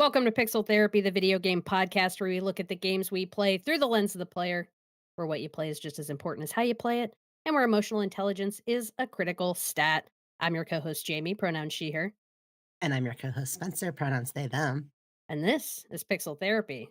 Welcome to Pixel Therapy, the video game podcast where we look at the games we play through the lens of the player, where what you play is just as important as how you play it, and where emotional intelligence is a critical stat. I'm your co-host Jamie, pronoun she, her, And I'm your co-host Spencer, pronouns they, them. and this is Pixel Therapy.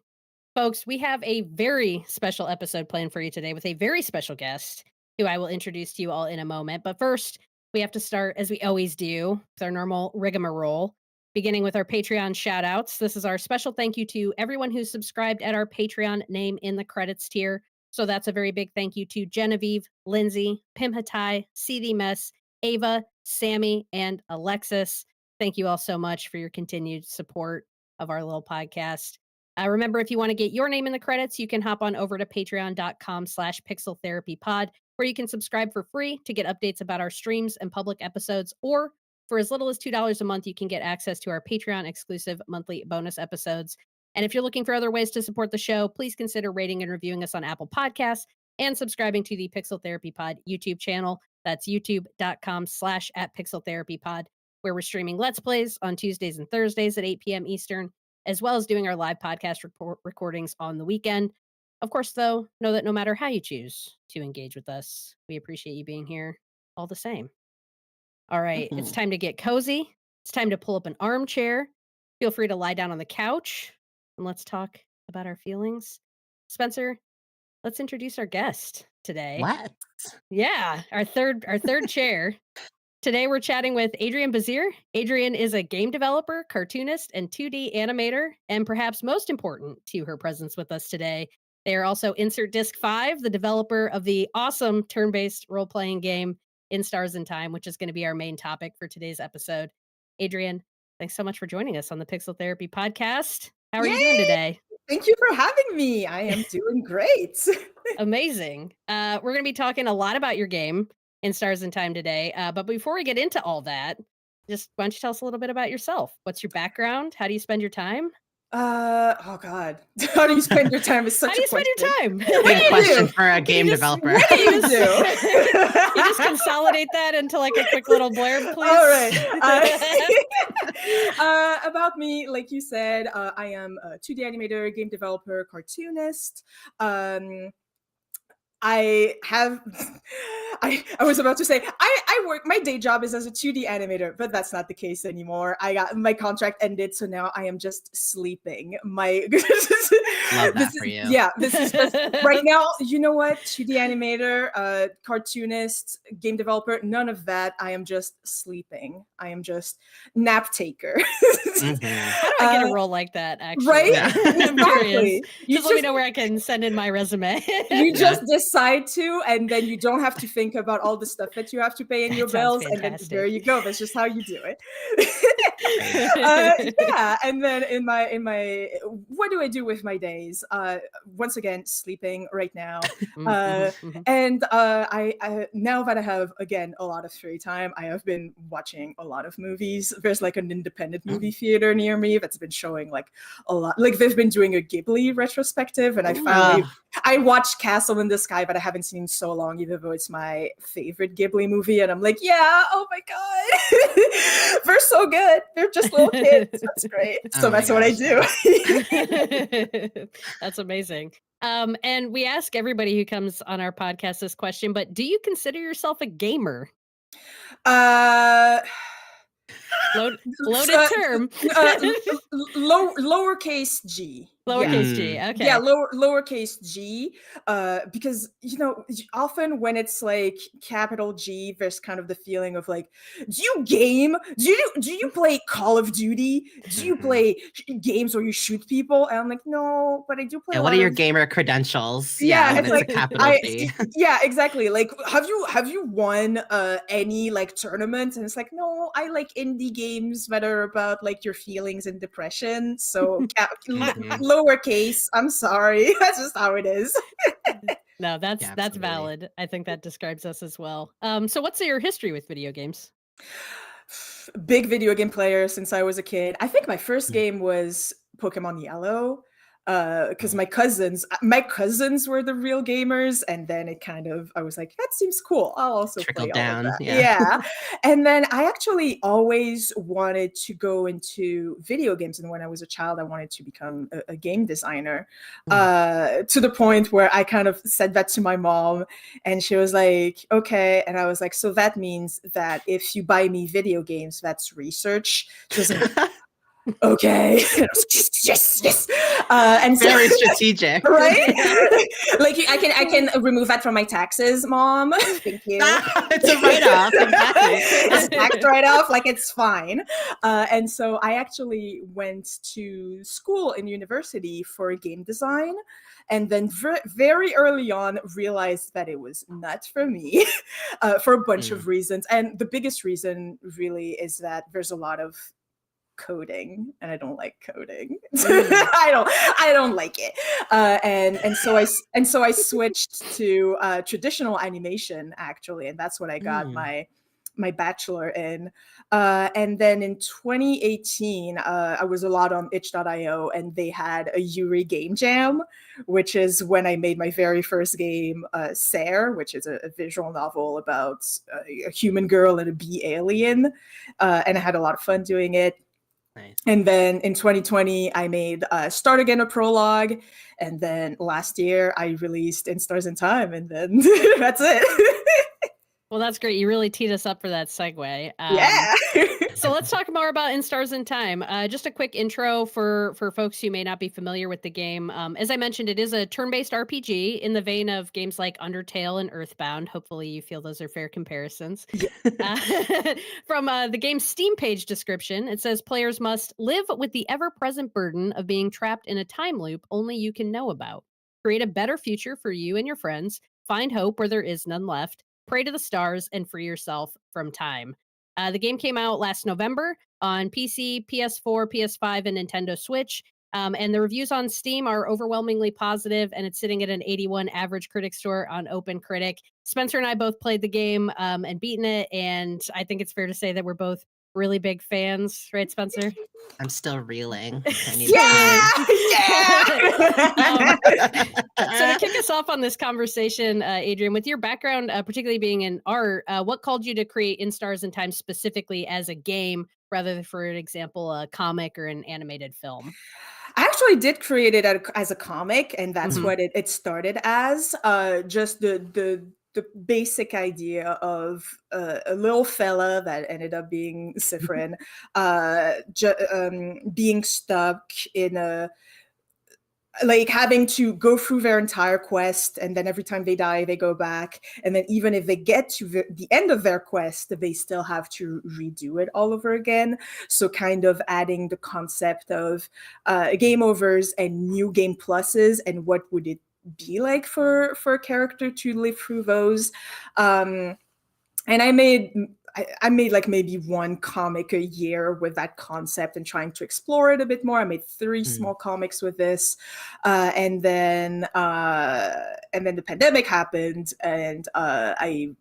Folks, we have a very special episode planned for you today with a very special guest who I will introduce to you all in a moment. But first, we have to start, as we always do, with our normal rigmarole, beginning with our Patreon shoutouts. This is our special thank you to everyone who's subscribed at our Patreon name in the credits tier. So that's a very big thank you to Genevieve, Lindsay, Pim Hatai, CD Mess, Ava, Sammy, and Alexis. Thank you all so much for your continued support of our little podcast. Remember, if you want to get your name in the credits, you can hop on over to patreon.com/pixeltherapypod, where you can subscribe for free to get updates about our streams and public episodes, or for as little as $2 a month, you can get access to our Patreon exclusive monthly bonus episodes. And if you're looking for other ways to support the show, please consider rating and reviewing us on Apple Podcasts and subscribing to the Pixel Therapy Pod YouTube channel. That's youtube.com/@pixeltherapypod, where we're streaming Let's Plays on Tuesdays and Thursdays at 8 p.m. Eastern, as well as doing our live podcast recordings on the weekend. Of course, though, know that no matter how you choose to engage with us, we appreciate you being here all the same. All right, it's time to get cozy. It's time to pull up an armchair. Feel free to lie down on the couch and let's talk about our feelings. Spencer, let's introduce our guest today. What? Yeah, our third chair. Today we're chatting with Adrienne Bazir. Adrienne is a game developer, cartoonist, and 2D animator, and perhaps most important to her presence with us today, they are also Insert Disc 5, the developer of the awesome turn-based role-playing game In Stars in Time, which is going to be our main topic for today's episode. Adrienne, thanks so much for joining us on the Pixel Therapy podcast. How are you doing today? Thank you for having me. I am doing great. Amazing. We're going to be talking a lot about your game, In Stars in Time, today. But before we get into all that, just why don't you tell us a little bit about yourself? What's your background? How do you spend your time? Oh God. How do you spend your time is such How do you a spend question. your time? Good question for a game developer. What do you do? You just consolidate that into like a quick little blurb, please. All right. About me, like you said, I am a 2D animator, game developer, cartoonist. I was about to say I work, my day job is as a 2D animator, but that's not the case anymore. I got my contract ended, so now I am just sleeping. Love that for you. Yeah, this is right now. You know what? 2D animator, cartoonist, game developer, none of that. I am just sleeping. I am just nap taker. Mm-hmm. How do I get a role like that, actually? Right? Yeah. Exactly. Just let me know where I can send in my resume. You just decide to, and then you don't have to think about all the stuff that you have to pay in your bills, and then there you go. That's just how you do it. Yeah, and then in my what do I do with my days? Once again, sleeping right now. And I now that I have again a lot of free time, I have been watching a lot of movies. There's like an independent movie theater near me that's been showing like a lot. Like they've been doing a Ghibli retrospective, and I watched Castle in the Sky, but I haven't seen in so long, even though it's my favorite Ghibli movie. And I'm like, yeah, oh my God. They're so good. They're just little kids. That's great. So that's what I do. That's amazing. And we ask everybody who comes on our podcast this question, but do you consider yourself a gamer? Loaded term. Lowercase g. Lowercase g. Okay. Yeah, lowercase g. Because often when it's like capital G, there's kind of the feeling of like, do you game? Do you play Call of Duty? Do you play games where you shoot people? And I'm like, no, but I do play. Yeah, what are your gamer credentials? Yeah, it's like a capital G. Yeah, exactly. Like, have you won any like tournaments? And it's like, no, I like indie games that are about like your feelings and depression. So lowercase. I'm sorry. That's just how it is. No, that's valid. I think that describes us as well. So what's your history with video games? Big video game player since I was a kid. I think my first game was Pokemon Yellow. because my cousins were the real gamers, and then I was like, that seems cool, I'll also play all down, of that. Yeah. And then I actually always wanted to go into video games, and when I was a child I wanted to become a game designer, to the point where I kind of said that to my mom, and she was like, okay. And I was like, so that means that if you buy me video games, that's research? She was like, okay. yes. And very strategic, right? Like I can remove that from my taxes, Mom. Thank you. It's a write-off. Exactly. It's a tax write-off. Like, it's fine. And so I actually went to school in university for game design, and then very early on realized that it was not for me, for a bunch of reasons. And the biggest reason really is that there's a lot of coding, and I don't like coding. I don't like it. And so I switched to traditional animation, actually, and that's what I got my bachelor in. And then in 2018, I was a lot on itch.io, and they had a Yuri game jam, which is when I made my very first game, Sare, which is a visual novel about a human girl and a bee alien. And I had a lot of fun doing it. Nice. And then in 2020, I made Start Again, a prologue. And then last year, I released In Stars in Time. And then that's it. Well, that's great. You really teed us up for that segue. Yeah. So let's talk more about In Stars in Time. Just a quick intro for folks who may not be familiar with the game. As I mentioned, it is a turn-based RPG in the vein of games like Undertale and Earthbound. Hopefully you feel those are fair comparisons. From the game's Steam page description, it says players must live with the ever-present burden of being trapped in a time loop only you can know about. Create a better future for you and your friends. Find hope where there is none left. Pray to the stars and free yourself from time. The game came out last November on PC, PS4, PS5, and Nintendo Switch. And the reviews on Steam are overwhelmingly positive, and it's sitting at an 81 average critic score on OpenCritic. Spencer and I both played the game and beaten it, and I think it's fair to say that we're both really big fans, right, Spencer? I'm still reeling. I need So to kick us off on this conversation, Adrienne, with your background, particularly being in art, what called you to create In Stars in Time specifically as a game, rather than, for an example, a comic or an animated film? I actually did create it as a comic, and that's what it started as. Just the basic idea of a little fella that ended up being Sifrin, being stuck in a, like, having to go through their entire quest, and then every time they die they go back, and then even if they get to the end of their quest, they still have to redo it all over again. So kind of adding the concept of game overs and new game pluses, and what would it be like for a character to live through those. And I made like maybe one comic a year with that concept and trying to explore it a bit more. I made 3 small comics with this, and then the pandemic happened, and I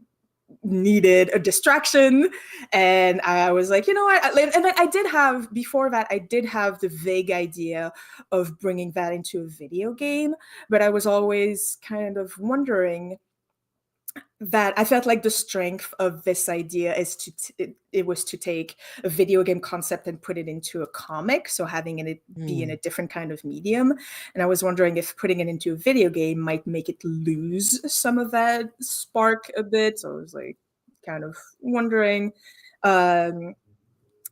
needed a distraction, and I was like, you know what? And then I did have the vague idea of bringing that into a video game, but I was always kind of wondering that I felt like the strength of this idea is it was to take a video game concept and put it into a comic, so having it be in a different kind of medium. And I was wondering if putting it into a video game might make it lose some of that spark a bit. So I was like kind of wondering.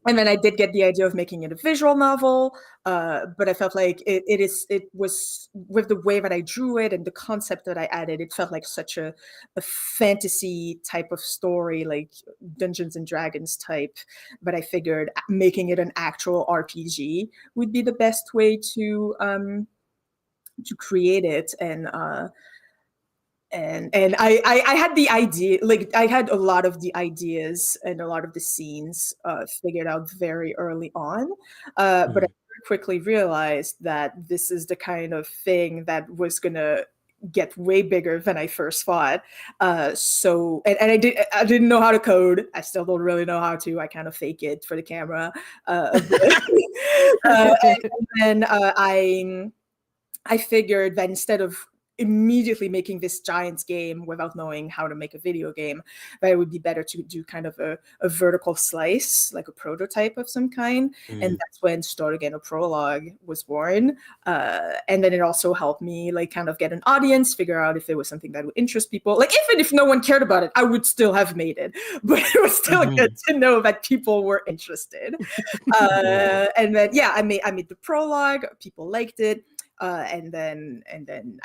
And then I did get the idea of making it a visual novel, but I felt like it was, with the way that I drew it and the concept that I added, it felt like such a fantasy type of story, like Dungeons and Dragons type. But I figured making it an actual RPG would be the best way to create it. And I had the idea, like I had a lot of the ideas and a lot of the scenes figured out very early on, but I very quickly realized that this is the kind of thing that was gonna get way bigger than I first thought. So I didn't know how to code. I still don't really know how to. I kind of fake it for the camera. And then I figured that instead of immediately making this giant game without knowing how to make a video game, that it would be better to do kind of a vertical slice, like a prototype of some kind. And that's when Start Again, a Prologue was born. And then it also helped me like kind of get an audience, figure out if it was something that would interest people. Like even if no one cared about it, I would still have made it, but it was still good to know that people were interested. And then, yeah, I made the prologue, people liked it. And then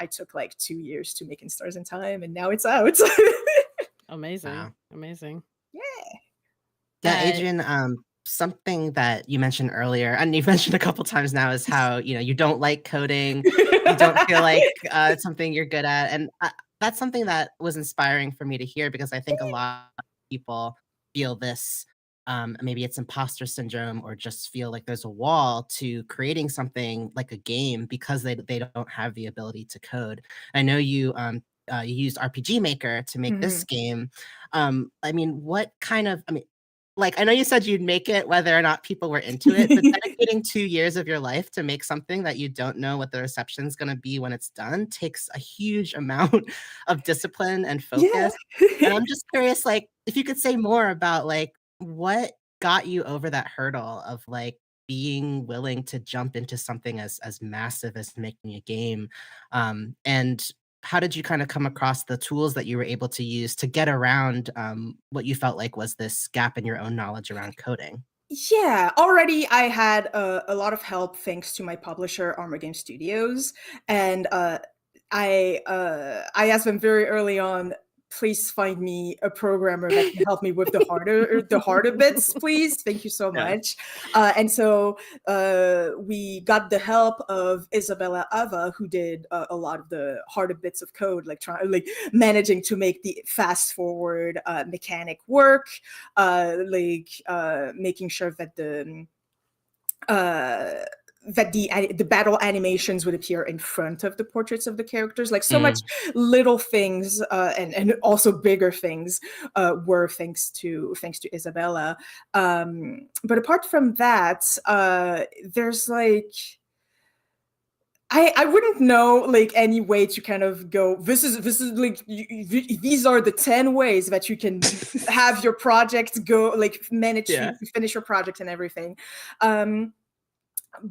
I took like 2 years to make In Stars in Time, and now it's out. Amazing. Wow. Amazing. Yeah, Adrienne, something that you mentioned earlier, and you've mentioned a couple times now, is how, you don't like coding, you don't feel like it's something you're good at. And that's something that was inspiring for me to hear, because I think a lot of people feel this. Maybe it's imposter syndrome, or just feel like there's a wall to creating something like a game because they don't have the ability to code. I know you used RPG Maker to make this game. I mean, like, I know you said you'd make it whether or not people were into it, but dedicating 2 years of your life to make something that you don't know what the reception is going to be when it's done takes a huge amount of discipline and focus. And I'm just curious, like, if you could say more about like what got you over that hurdle of like being willing to jump into something as massive as making a game, and how did you kind of come across the tools that you were able to use to get around what you felt like was this gap in your own knowledge around coding? Yeah, already I had a lot of help thanks to my publisher, Armor Game Studios, and I asked them very early on, please find me a programmer that can help me with the harder bits, please. Thank you so much. And so we got the help of Isabella Ava, who did a lot of the harder bits of code, like managing to make the fast forward mechanic work, making sure that the battle animations would appear in front of the portraits of the characters. Like so much little things and also bigger things were thanks to Isabella. But apart from that, there's like I wouldn't know like any way to kind of go, this is like these are the 10 ways that you can have your project go, like manage to finish your project and everything.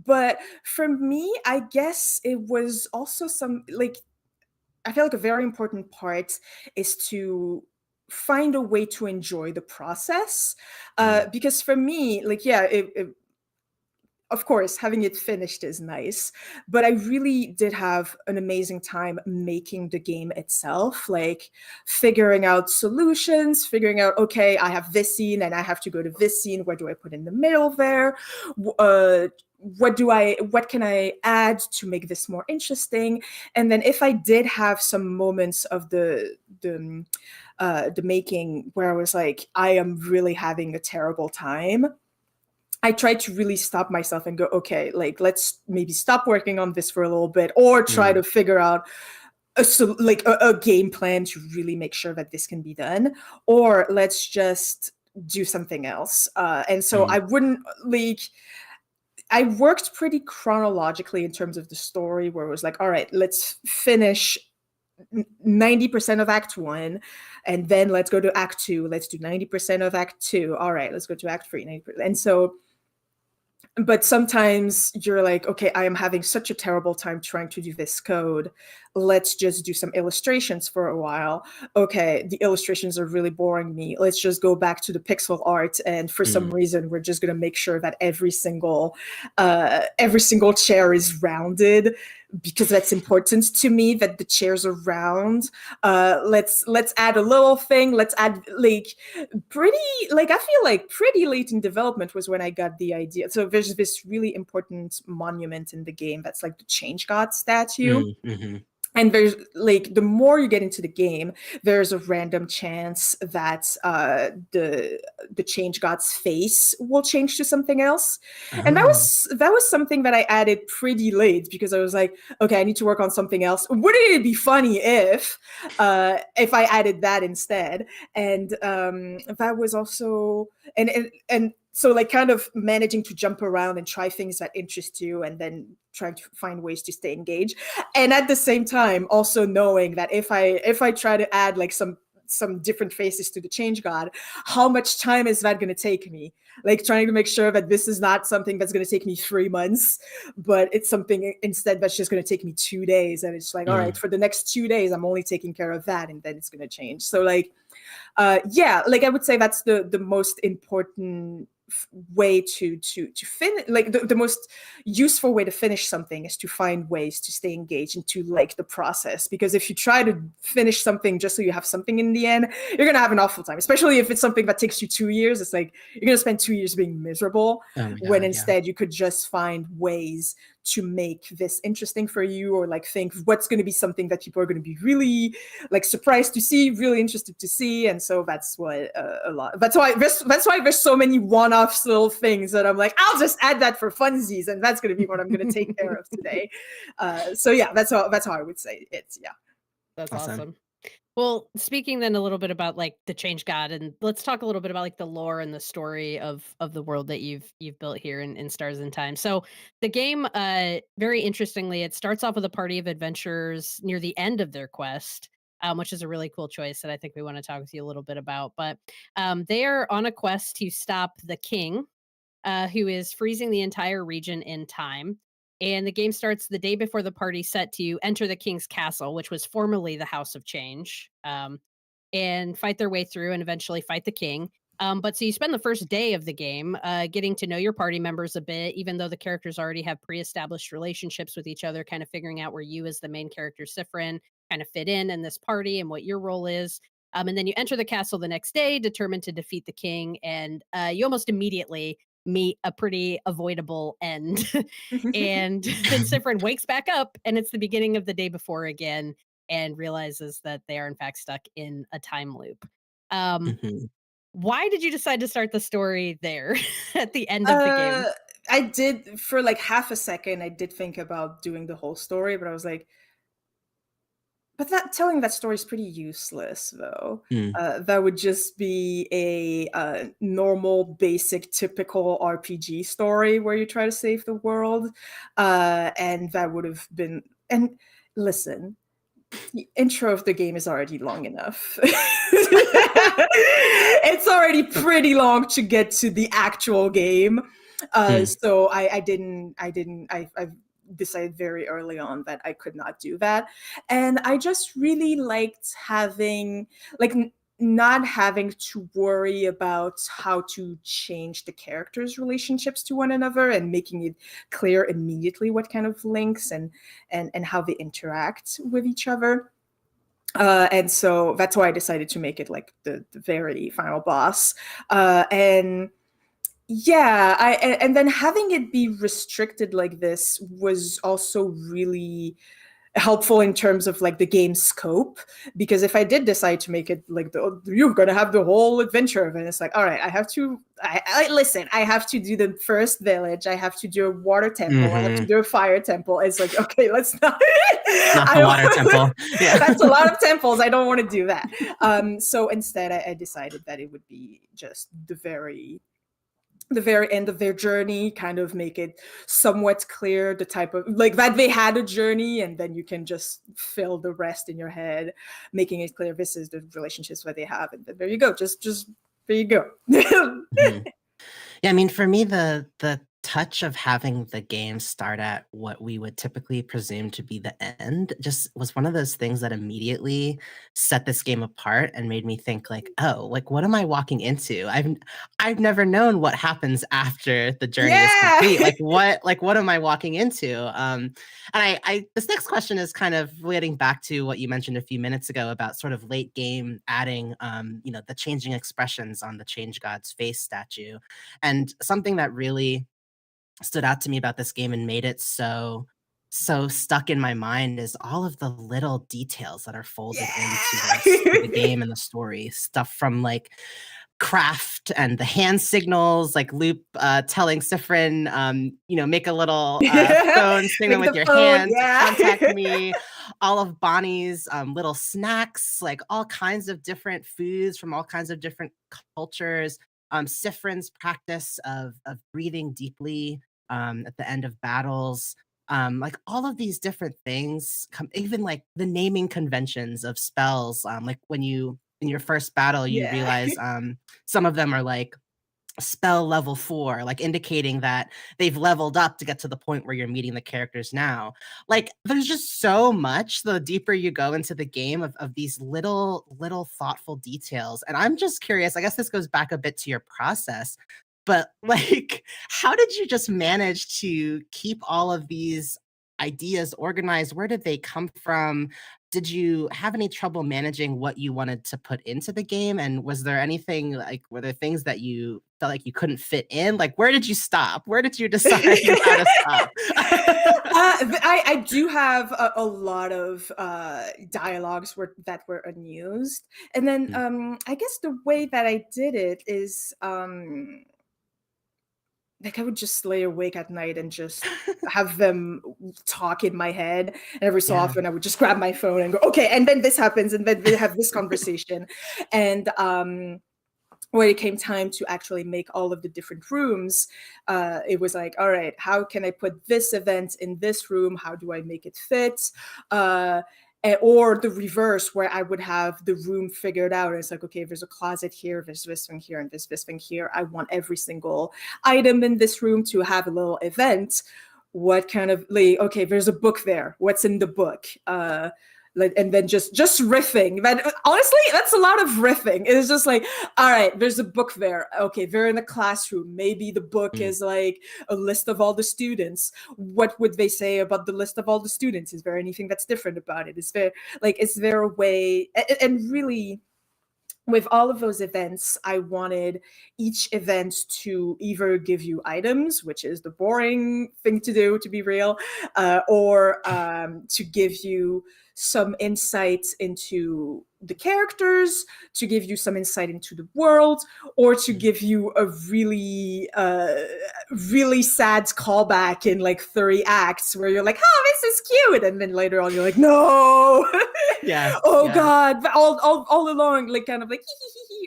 But for me, I guess it was also some like I feel like a very important part is to find a way to enjoy the process. Because for me, like of course, having it finished is nice, but I really did have an amazing time making the game itself, like figuring out solutions, figuring out, okay, I have this scene and I have to go to this scene. Where do I put in the middle there? What can I add to make this more interesting? And then if I did have some moments of the making where I was like, I am really having a terrible time, I tried to really stop myself and go, okay, like let's maybe stop working on this for a little bit, or try to figure out a game plan to really make sure that this can be done, or let's just do something else. And so I wouldn't like. I worked pretty chronologically in terms of the story, where it was like, all right, let's finish 90% of Act 1, and then let's go to Act 2. Let's do 90% of Act 2. All right, let's go to Act 3. 90%. And so, but sometimes you're like, okay, I am having such a terrible time trying to do this code. Let's just do some illustrations for a while. Okay, the illustrations are really boring me. Let's just go back to the pixel art. And for some reason, we're just going to make sure that every single chair is rounded, because that's important to me, that the chairs are round. Let's add a little thing. Let's add I feel like pretty late in development was when I got the idea. So there's this really important monument in the game that's like the Change God statue. And there's like, the more you get into the game, there's a random chance that the Change God's face will change to something else. And that was something that I added pretty late, because I was like, okay, I need to work on something else. Wouldn't it be funny if I added that instead? And that was also and so like kind of managing to jump around and try things that interest you, and then trying to find ways to stay engaged. And at the same time, also knowing that if I try to add like some different faces to the change god, how much time is that going to take me? Like trying to make sure that this is not something that's going to take me 3 months, but it's something instead that's just going to take me 2 days. And it's like, all right, for the next 2 days, I'm only taking care of that, and then it's going to change. So like, yeah, like I would say that's the most important way to finish, like the most useful way to finish something is to find ways to stay engaged and to like the process. Because if you try to finish something just so you have something in the end, you're gonna have an awful time, especially if it's something that takes you 2 years. It's like you're gonna spend 2 years being miserable, Oh my when God, yeah. instead you could just find ways to make this interesting for you, or like think what's going to be something that people are going to be really like surprised to see, really interested to see. And so that's what that's why there's so many one-offs little things that I'm like, I'll just add that for funsies, and that's going to be what I'm going to take care of today. So yeah, that's how I would say it. Yeah, That's Awesome. awesome. Well, speaking then a little bit about like the change god, and let's talk a little bit about like the lore and the story of the world that you've built here in Stars and Time. So the game, very interestingly, it starts off with a party of adventurers near the end of their quest, which is a really cool choice that I think we want to talk with you a little bit about. But they are on a quest to stop the king, who is freezing the entire region in time. And the game starts the day before the party set to enter the king's castle, which was formerly the House of Change, and fight their way through and eventually fight the king. But so you spend the first day of the game getting to know your party members a bit, even though the characters already have pre-established relationships with each other, kind of figuring out where you, as the main character, Sifrin, kind of fit in this party and what your role is. And then you enter the castle the next day, determined to defeat the king, and you almost immediately meet a pretty avoidable end. And then Sifrin wakes back up, and it's the beginning of the day before again, and realizes that they are in fact stuck in a time loop. Um, Mhm. why did you decide to start the story there at the end of the game? I did, for like half a second, I did think about doing the whole story, but I was like, but telling that story is pretty useless, though. Mm. That would just be a normal, basic, typical RPG story where you try to save the world, and that would have been. And listen, the intro of the game is already long enough. It's already pretty long to get to the actual game. So I decided very early on that I could not do that. And I just really liked having, like, not having to worry about how to change the characters' relationships to one another, and making it clear immediately what kind of links and how they interact with each other. And so that's why I decided to make it like the very final boss. And yeah, and then having it be restricted like this was also really helpful in terms of like the game scope, because if I did decide to make it like you're gonna have the whole adventure of it, it's like, all right, I have to listen, I have to do the first village, I have to do a water temple, I have to do a fire temple. It's like, okay, let's not Not the water temple. Yeah. That's a lot of temples. I don't want to do that. So instead I decided that it would be just the very end of their journey, kind of make it somewhat clear the type of, like, that they had a journey, and then you can just fill the rest in your head, making it clear this is the relationships that they have, and then there you go, just there you go. Mhm. Yeah, I mean, for me, the touch of having the game start at what we would typically presume to be the end just was one of those things that immediately set this game apart and made me think like, oh, like what am I walking into? I've never known what happens after the journey is Yeah. complete. Like what am I walking into? And I this next question is kind of leading back to what you mentioned a few minutes ago about sort of late game adding the changing expressions on the change god's face statue. And something that really stood out to me about this game and made it so stuck in my mind is all of the little details that are folded into the game and the story. Stuff from like craft and the hand signals, like Loop telling Sifrin, make a little phone signal with your hand to contact me. All of Bonnie's little snacks, like all kinds of different foods from all kinds of different cultures. Sifrin's practice of breathing deeply at the end of battles. Like all of these different things, even like the naming conventions of spells. Like when you in your first battle, you Yeah. realize some of them are like spell level 4, like indicating that they've leveled up to get to the point where you're meeting the characters now. Like there's just so much the deeper you go into the game of these little thoughtful details. And I'm just curious, I guess this goes back a bit to your process, but like how did you just manage to keep all of these ideas organized? Where did they come from? Did you have any trouble managing what you wanted to put into the game? And was there anything like, were there things that you felt like you couldn't fit in? Like, where did you stop? Where did you decide how to stop? I do have a lot of dialogues that were unused, and then Mm. I guess the way that I did it is like I would just lay awake at night and just have them talk in my head. And every so Yeah. often I would just grab my phone and go, okay, and then this happens, and then we have this conversation. And when it came time to actually make all of the different rooms, it was like, all right, how can I put this event in this room? How do I make it fit? Or the reverse, where I would have the room figured out. It's like, okay, there's a closet here, there's this thing here, and there's this thing here. I want every single item in this room to have a little event. What kind of, like, okay, there's a book there. What's in the book? And then just riffing. But honestly, that's a lot of riffing. It's just like, all right, there's a book there. Okay, they're in a classroom. Maybe the book Mm. is like a list of all the students. What would they say about the list of all the students? Is there anything that's different about it? Is there a way? And really, with all of those events, I wanted each event to either give you items, which is the boring thing to do, to be real, or to give you some insight into the characters, to give you some insight into the world, or to give you a really sad callback in like 30 acts where you're like, oh, this is cute. And then later on, you're like, no. Yeah. Oh Yeah. God, but all along, like kind of like,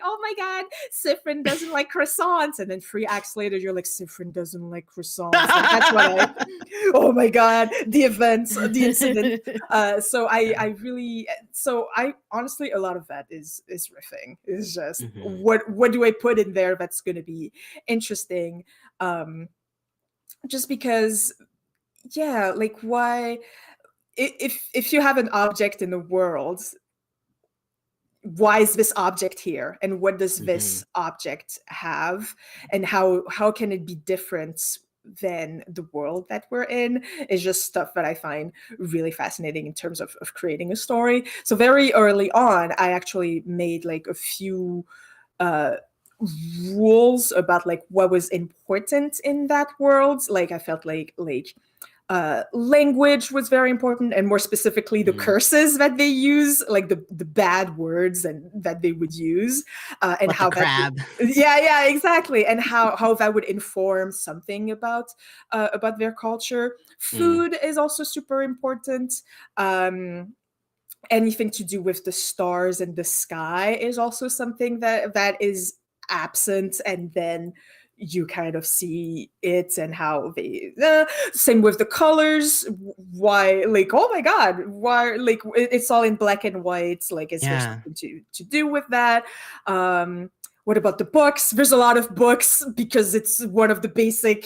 oh my God, Sifrin doesn't like croissants. And then 3 acts later, you're like, Sifrin doesn't like croissants. Like that's what oh my God, the events, the incident. So I honestly, a lot of that is riffing. It's just Mhm. what do I put in there that's going to be interesting? Just because, yeah, like why, if you have an object in the world, why is this object here, and what does Mhm. this object have, and how can it be different than the world that we're in, is just stuff that I find really fascinating in terms of creating a story. So very early on, I actually made like a few uh rules about like what was important in that world. Like I felt like language was very important, and more specifically the Mhm. curses that they use, like the bad words and that they would use, and What the how that crab? yeah, exactly, and how that would inform something about their culture. Mm. Food is also super important. Anything to do with the stars and the sky is also something that is absent, and then you kind of see it and how they same with the colors. Why, like, oh my God, why, like it's all in black and white, like is there Yeah. something to do with that? What about the books? There's a lot of books because it's one of the basic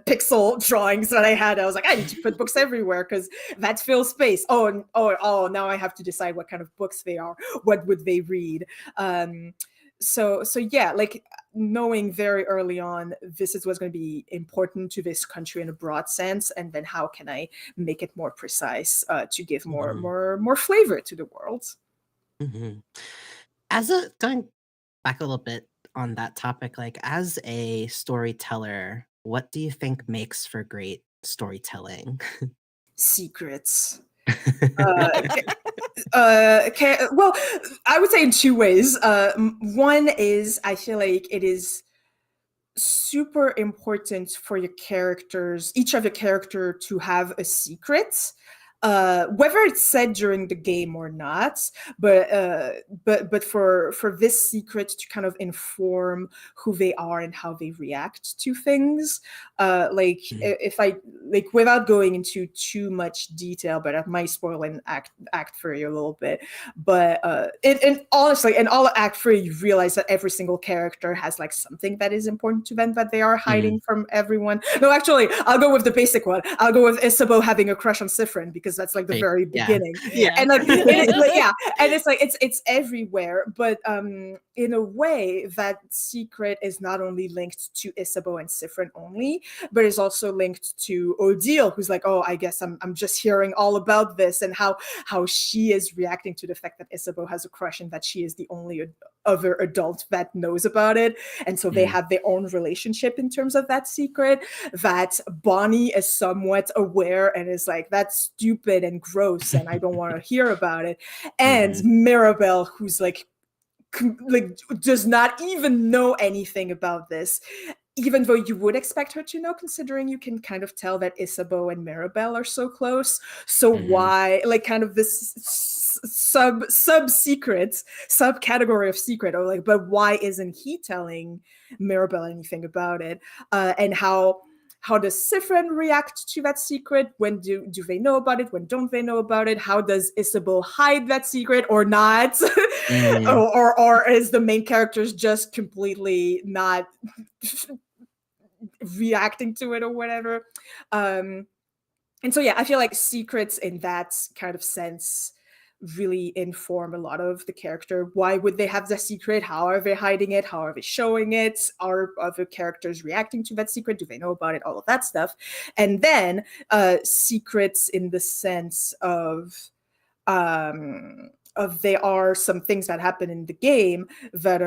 pixel drawings that I had. I was like, I need to put books everywhere because that fills space. Now I have to decide what kind of books they are. What would they read? So yeah, like knowing very early on this is what's going to be important to this country in a broad sense, and then how can I make it more precise to give Mhm. more flavor to the world. Mhm. As a going back a little bit on that topic, like as a storyteller, what do you think makes for great storytelling? Secrets. uh, well, I would say in two ways. One is I feel like it is super important for your characters, each of your character, to have a secret. whether it's said during the game or not, but for this secret to kind of inform who they are and how they react to things. If I like, without going into too much detail, but I might spoil in act 3 a little bit. But and honestly, in all of Act 3, you realize that every single character has like something that is important to them that they are hiding from everyone. No, actually, I'll go with the basic one. I'll go with Isabeau having a crush on Sifrin, because that's like the very beginning. Yeah. And and it's like it's everywhere. But in a way, that secret is not only linked to Isabeau and Sifrin only, but is also linked to Odile, who's like, oh, I guess I'm just hearing all about this, and how she is reacting to the fact that Isabeau has a crush and that she is the only other adult that knows about it. And so they have their own relationship in terms of that secret, that Bonnie is somewhat aware and is like, that's stupid and gross and I don't want to hear about it. And Mirabelle, who's like does not even know anything about this, even though you would expect her to know, considering you can kind of tell that Isabeau and Mirabelle are so close. So why, like, kind of this sub-secret, subcategory of secret, or like, but why isn't he telling Mirabelle anything about it? And how does Sifrin react to that secret? When do they know about it? When don't they know about it? How does Isabeau hide that secret or not? or is the main characters just completely not reacting to it or whatever? And so, yeah, I feel like secrets in that kind of sense really inform a lot of the character. Why would they have the secret? How are they hiding it? How are they showing it? Are other characters reacting to that secret? Do they know about it? All of that stuff. And then secrets in the sense of there are some things that happen in the game that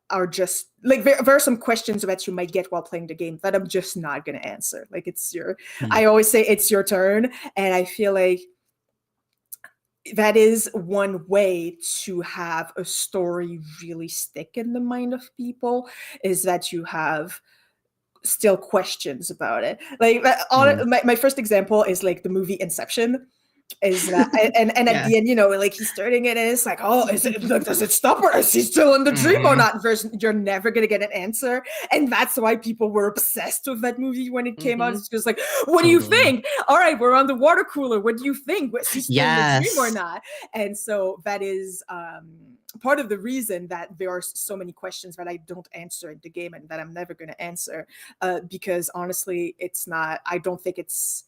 are just like, there are some questions that you might get while playing the game that I'm just not going to answer. Like, it's I always say it's your turn. And I feel like that is one way to have a story really stick in the mind of people, is that you have still questions about it. Like, my first example is like the movie Inception. Is that and at the end, you know, like he's starting it and it's like, oh, does it stop, or is he still in the dream or not? You're never gonna get an answer. And that's why people were obsessed with that movie when it came out. It's just like, what do you think? All right, we're on the water cooler. What do you think? Was he still in the dream or not? And so that is part of the reason that there are so many questions that I don't answer in the game and that I'm never gonna answer, because honestly, I don't think it's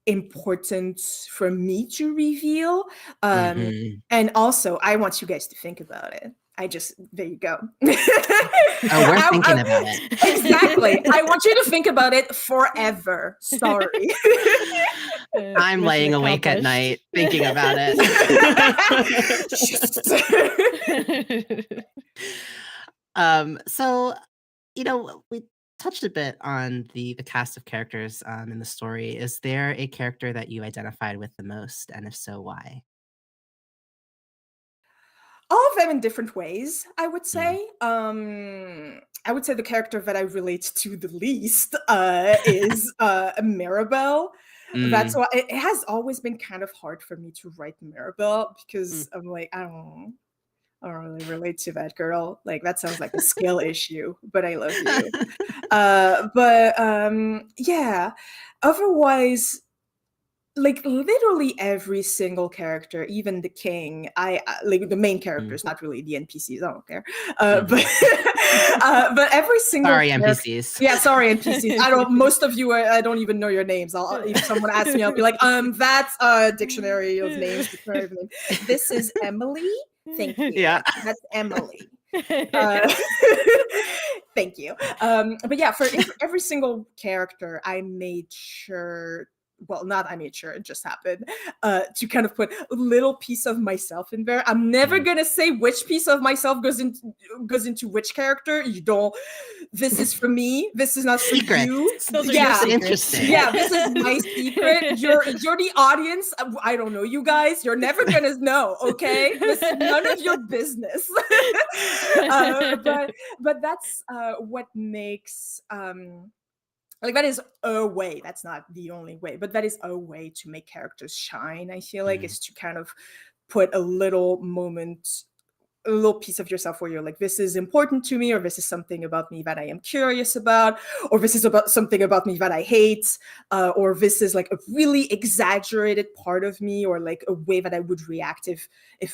important for me to reveal. And also, I want you guys to think about it. There you go. Oh, we're thinking about it. Exactly. I want you to think about it forever. Sorry. I'm laying awake at night thinking about it. So, you know, we touched a bit on the cast of characters in the story. Is there a character that you identified with the most, and if so, why? All of them in different ways, I would say. I would say the character that I relate to the least is Mirabelle. That's why it has always been kind of hard for me to write Mirabelle, because I'm like, I don't really relate to that girl. Like, that sounds like a skill issue, but I love you. Yeah. Otherwise, like, literally every single character, even the king, I like the main characters, not really the NPCs. I don't care. But every single NPCs. Yeah, sorry, NPCs. Most of you, I don't even know your names. If someone asks me, I'll be like, that's a dictionary of names. This is Emily. Thank you. Yeah, that's Emily. Thank you. But yeah, for every single character, I made sure. Well, not I made sure, it just happened, to kind of put a little piece of myself in there. I'm never gonna say which piece of myself goes into which character. You don't. This is for me. This is not for you. Yeah, interesting. Yeah, this is my secret. You're the audience. I don't know you guys. You're never gonna know. Okay, this is none of your business. But that's what makes like that is a way, that's not the only way, but that is a way to make characters shine, I feel like, Mhm. is to kind of put a little moment, a little piece of yourself where you're like, this is important to me, or this is something about me that I am curious about, or this is about something about me that I hate, or this is like a really exaggerated part of me, or like a way that I would react if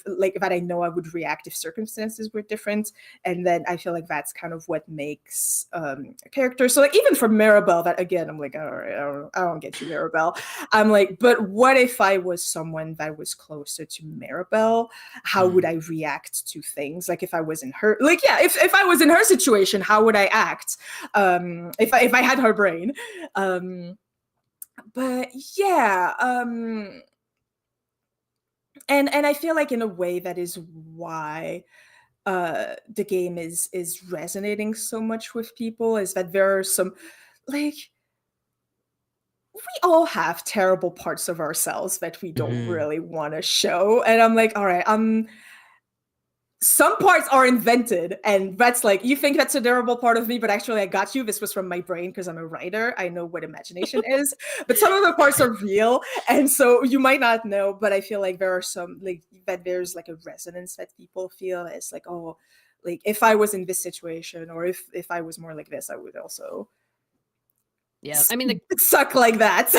like that I know I would react if circumstances were different. And then I feel like that's kind of what makes a character. So like even for Maribel, that again, I'm like, all right, I don't get you, Maribel. I'm like, but what if I was someone that was closer to Maribel? How would I react to things? Like if I was in her, like, yeah, if I was in her situation, how would I act? If I had her brain. But yeah, and I feel like in a way that is why the game is resonating so much with people, is that there are some, like, we all have terrible parts of ourselves that we don't Mhm. really want to show. And I'm like, all right, some parts are invented, and that's like, you think that's a durable part of me, but actually I got you, this was from my brain because I'm a writer, I know what imagination is. But some of the parts are real, and so you might not know, but I feel like there are some, like, that there's like a resonance that people feel. It's like, oh, like if I was in this situation, or if I was more like this, I would also Yeah, I mean, suck like that.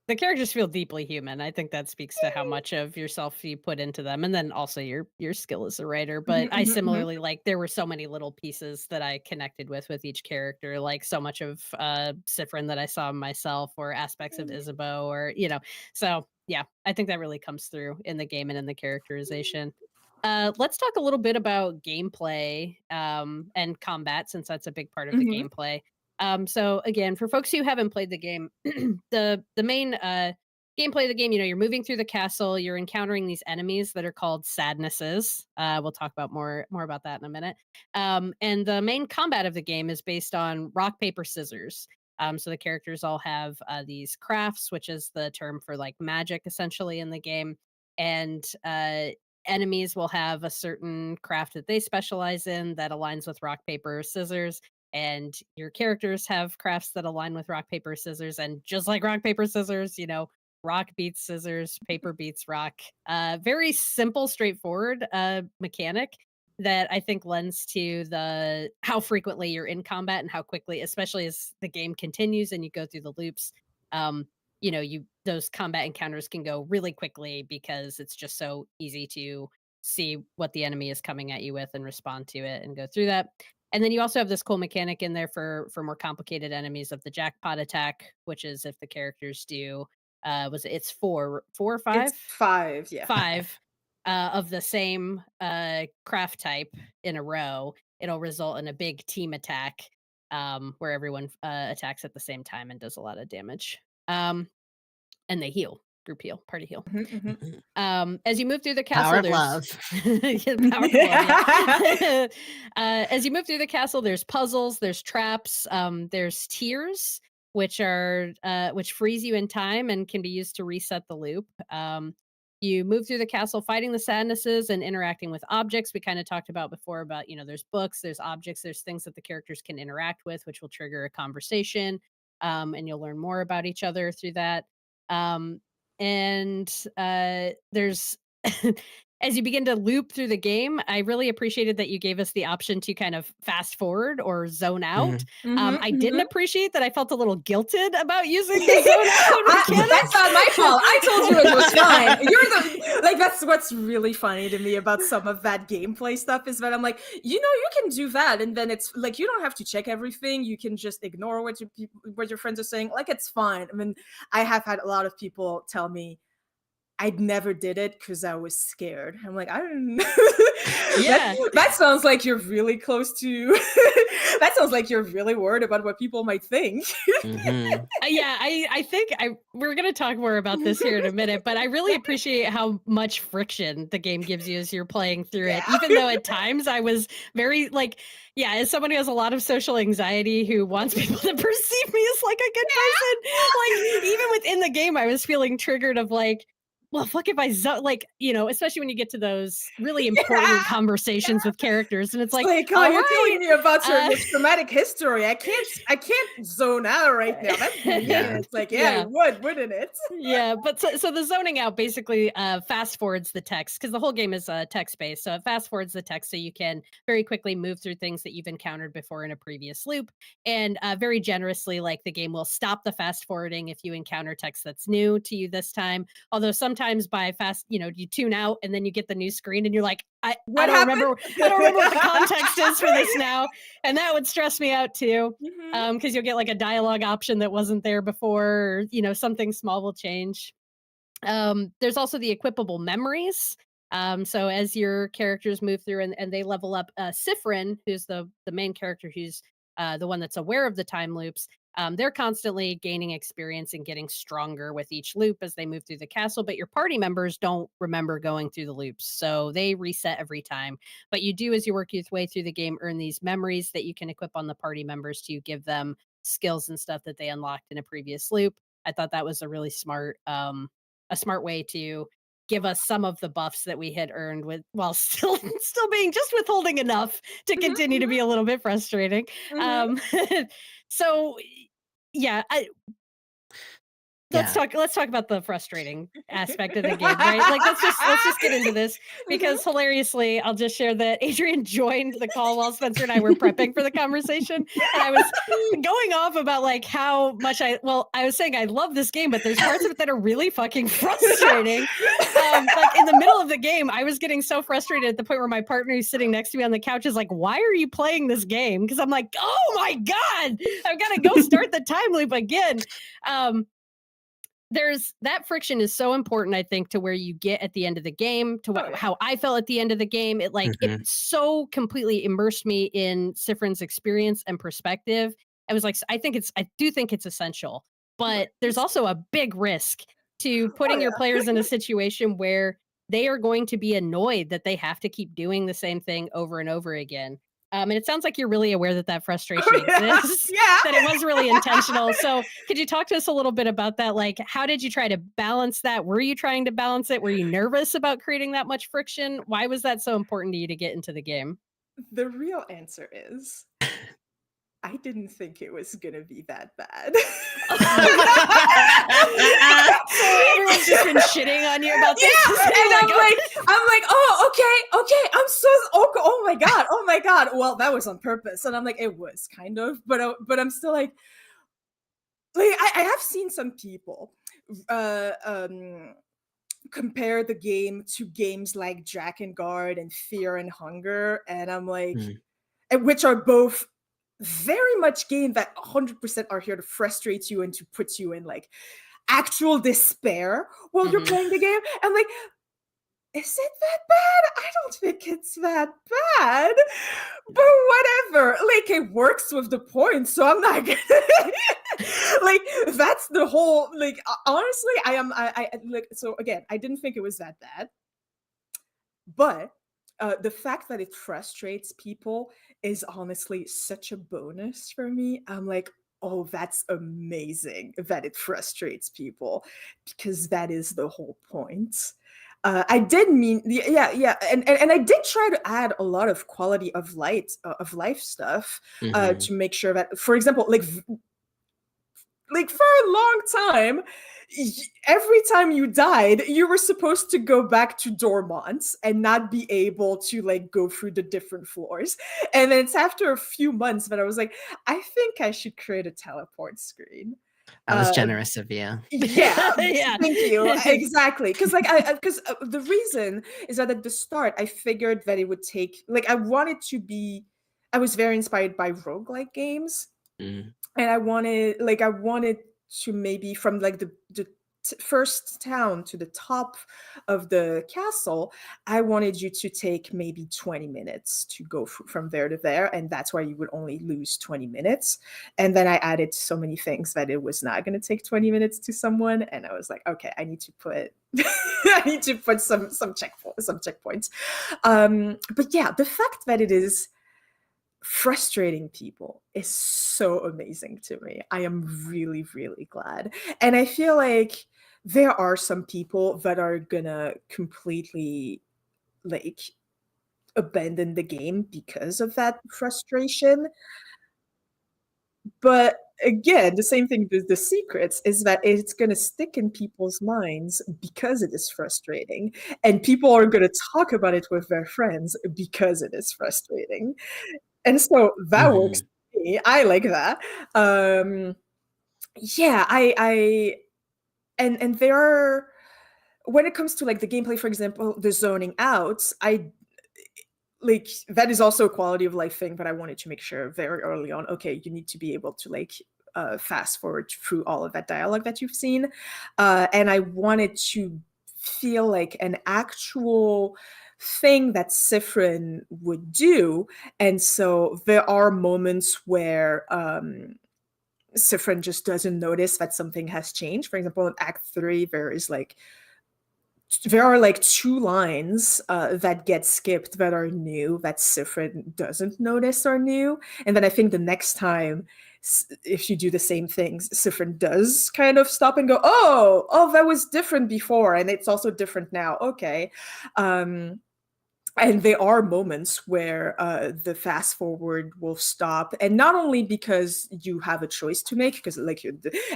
the characters feel deeply human. I think that speaks to how much of yourself you put into them, and then also your skill as a writer. But Mhm, I mhm, mhm. similarly, like, there were so many little pieces that I connected with each character, like so much of Sifrin that I saw in myself, or aspects of Isabeau, or So yeah, I think that really comes through in the game and in the characterization. Let's talk a little bit about gameplay and combat, since that's a big part of the Mhm. gameplay. So again, for folks who haven't played the game, the main gameplay of the game, you're moving through the castle, you're encountering these enemies that are called sadnesses. We'll talk about more about that in a minute. And the main combat of the game is based on rock paper scissors. So the characters all have these crafts, which is the term for like magic essentially in the game, and enemies will have a certain craft that they specialize in that aligns with rock paper scissors, and your characters have crafts that align with rock paper scissors, and just like rock paper scissors, rock beats scissors, paper beats rock. Very simple, straightforward mechanic that I think lends to the how frequently you're in combat and how quickly, especially as the game continues and you go through the loops. um you those combat encounters can go really quickly because it's just so easy to see what the enemy is coming at you with and respond to it and go through that. And then you also have this cool mechanic in there for more complicated enemies of the jackpot attack, which is if the characters do it's four or It's five? 5, yeah. Five of the same craft type in a row, it'll result in a big team attack, where everyone attacks at the same time and does a lot of damage. And they heal, group heal, party heal. Mhm, mhm. Mhm. As you move through the Power castle, of love. there's yeah, power of love, yeah. As you move through the castle, there's puzzles, there's traps, there's tiers, which freeze you in time and can be used to reset the loop. You move through the castle fighting the sadnesses and interacting with objects. We kind of talked about before about, there's books, there's objects, there's things that the characters can interact with, which will trigger a conversation. And you'll learn more about each other through that. Um, and there's as you begin to loop through the game, I really appreciated that you gave us the option to kind of fast forward or zone out. Mhm. Mhm, I didn't mhm. appreciate that. I felt a little guilted about using the zone out That's not my fault. I told you it was fine. mechanic. You're the like that's what's really funny to me about some of that gameplay stuff, is that I'm like, you can do that, and then it's like you don't have to check everything. You can just ignore what your friends are saying. Like it's fine. I mean, I have had a lot of people tell me I never did it because I was scared. I'm like, I don't Yeah. that sounds like you're really close to that sounds like you're really worried about what people might think. Mhm. Yeah, I think we're gonna talk more about this here in a minute, but I really appreciate how much friction the game gives you as you're playing through it. Even though at times I was very like, yeah, as someone who has a lot of social anxiety who wants people to perceive me as like a good person, like even within the game, I was feeling triggered of like, well, fuck if I like, especially when you get to those really important Yeah. conversations with characters, and it's It's like, like, oh, all you're right, telling me about uh, your traumatic history. I can't zone out right now. That's mean. Yeah. It's like, yeah, yeah. it would, wouldn't it? Yeah, but so the zoning out basically fast forwards the text because the whole game is text based. So it fast forwards the text so you can very quickly move through things that you've encountered before in a previous loop. And very generously, like the game will stop the fast forwarding if you encounter text that's new to you this time. Although sometimes by fast, you tune out and then you get the new screen and you're like, I What don't happened? remember I don't remember what the context is for this now. And that would stress me out too Mhm. because you'll get like a dialogue option that wasn't there before, or, something small will change. There's also the equipable memories. So as your characters move through and they level up, Sifrin, who's the main character, who's the one that's aware of the time loops. They're constantly gaining experience and getting stronger with each loop as they move through the castle. But your party members don't remember going through the loops, so they reset every time. But you do, as you work your way through the game, earn these memories that you can equip on the party members to give them skills and stuff that they unlocked in a previous loop. I thought that was a smart way to give us some of the buffs that we had earned with while still being just withholding enough to Mhm, continue to be a little bit frustrating. mhm. Um, so yeah, let's Yeah. talk about the frustrating aspect of the game, right? Like let's just get into this Mhm. because hilariously, I'll just share that Adrian joined the call while Spencer and I were prepping for the conversation, and I was going off about like how much I was saying I love this game, but there's parts of it that are really fucking frustrating. Like in the middle of the game, I was getting so frustrated at the point where my partner who's sitting next to me on the couch is like, "Why are you playing this game?" Because I'm like, "Oh my god, I've got to go start the time loop again." Um, there's that friction is so important, I think, to where you get at the end of the game, to Oh, yeah. how I felt at the end of the game. It Mhm. so completely immersed me in Sifrin's experience and perspective. I was like, I do think it's essential, but Right. there's also a big risk to Oh, putting your yeah. players in a situation where they are going to be annoyed that they have to keep doing the same thing over and over again. And it sounds like you're really aware that that frustration Oh, yeah. exists, Yeah. that it was really intentional. So, could you talk to us a little bit about that? Like, how did you try to balance that? Were you trying to balance it? Were you nervous about creating that much friction? Why was that so important to you to get into the game? The real answer is I didn't think it was gonna be that bad. So everyone's just been shitting on you about this. Yeah, So you're and like, I'm like, "Oh, okay, okay, oh my god, well, that was on purpose," and I'm like, "It was kind of," but I'm still like, I have seen some people, uh, um, compare the game to games like Drakengard and Fear and Hunger, and I'm like, Mm. which are both very much games that 100% are here to frustrate you and to put you in like actual despair while you're Mhm. playing the game. And like, is it that bad? I don't think it's that bad, but whatever. Like, it works with the point, so I'm not gonna. Like, that's the whole. Like, honestly, like. So again, I didn't think it was that bad, but the fact that it frustrates people is honestly such a bonus for me. I'm like, oh, that's amazing that it frustrates people because that is the whole point. I did mean, yeah, yeah, and I did try to add a lot of quality of life stuff Mhm. to make sure that, for example, like for a long time, every time you died, you were supposed to go back to Dormont and not be able to like go through the different floors. And then it's after a few months that I was like, I think I should create a teleport screen. That was Uh, generous of you. yeah, Yeah. thank you. Exactly. Because like because the reason is that at the start I figured that it would take like I was very inspired by roguelike games, Mm. and I wanted to maybe from like the first town to the top of the castle, I wanted you to take maybe 20 minutes to go from there to there, and that's why you would only lose 20 minutes. And then I added so many things that it was not going to take 20 minutes to someone, and I was like, okay, I need to put I need to put some checkpoints. But yeah, the fact that it is frustrating people is so amazing to me. I am really, really glad. And I feel like there are some people that are gonna completely like abandon the game because of that frustration. But again, the same thing with the secrets is that it's gonna stick in people's minds because it is frustrating, and people are gonna talk about it with their friends because it is frustrating. And so that works Mhm. for me. I like that. Yeah, I and there are when it comes to like the gameplay, for example, the zoning out, I like that is also a quality of life thing, but I wanted to make sure very early on, okay, you need to be able to like fast forward through all of that dialogue that you've seen. And I wanted to feel like an actual thing that Sifrin would do. And so there are moments where Sifrin just doesn't notice that something has changed. For example, in Act 3, there are like two lines that get skipped that are new that Sifrin doesn't notice are new. And then I think the next time, if you do the same things, Sifrin does kind of stop and go, oh, that was different before. And it's also different now. Okay. Um, and there are moments where the fast forward will stop, and not only because you have a choice to make, because like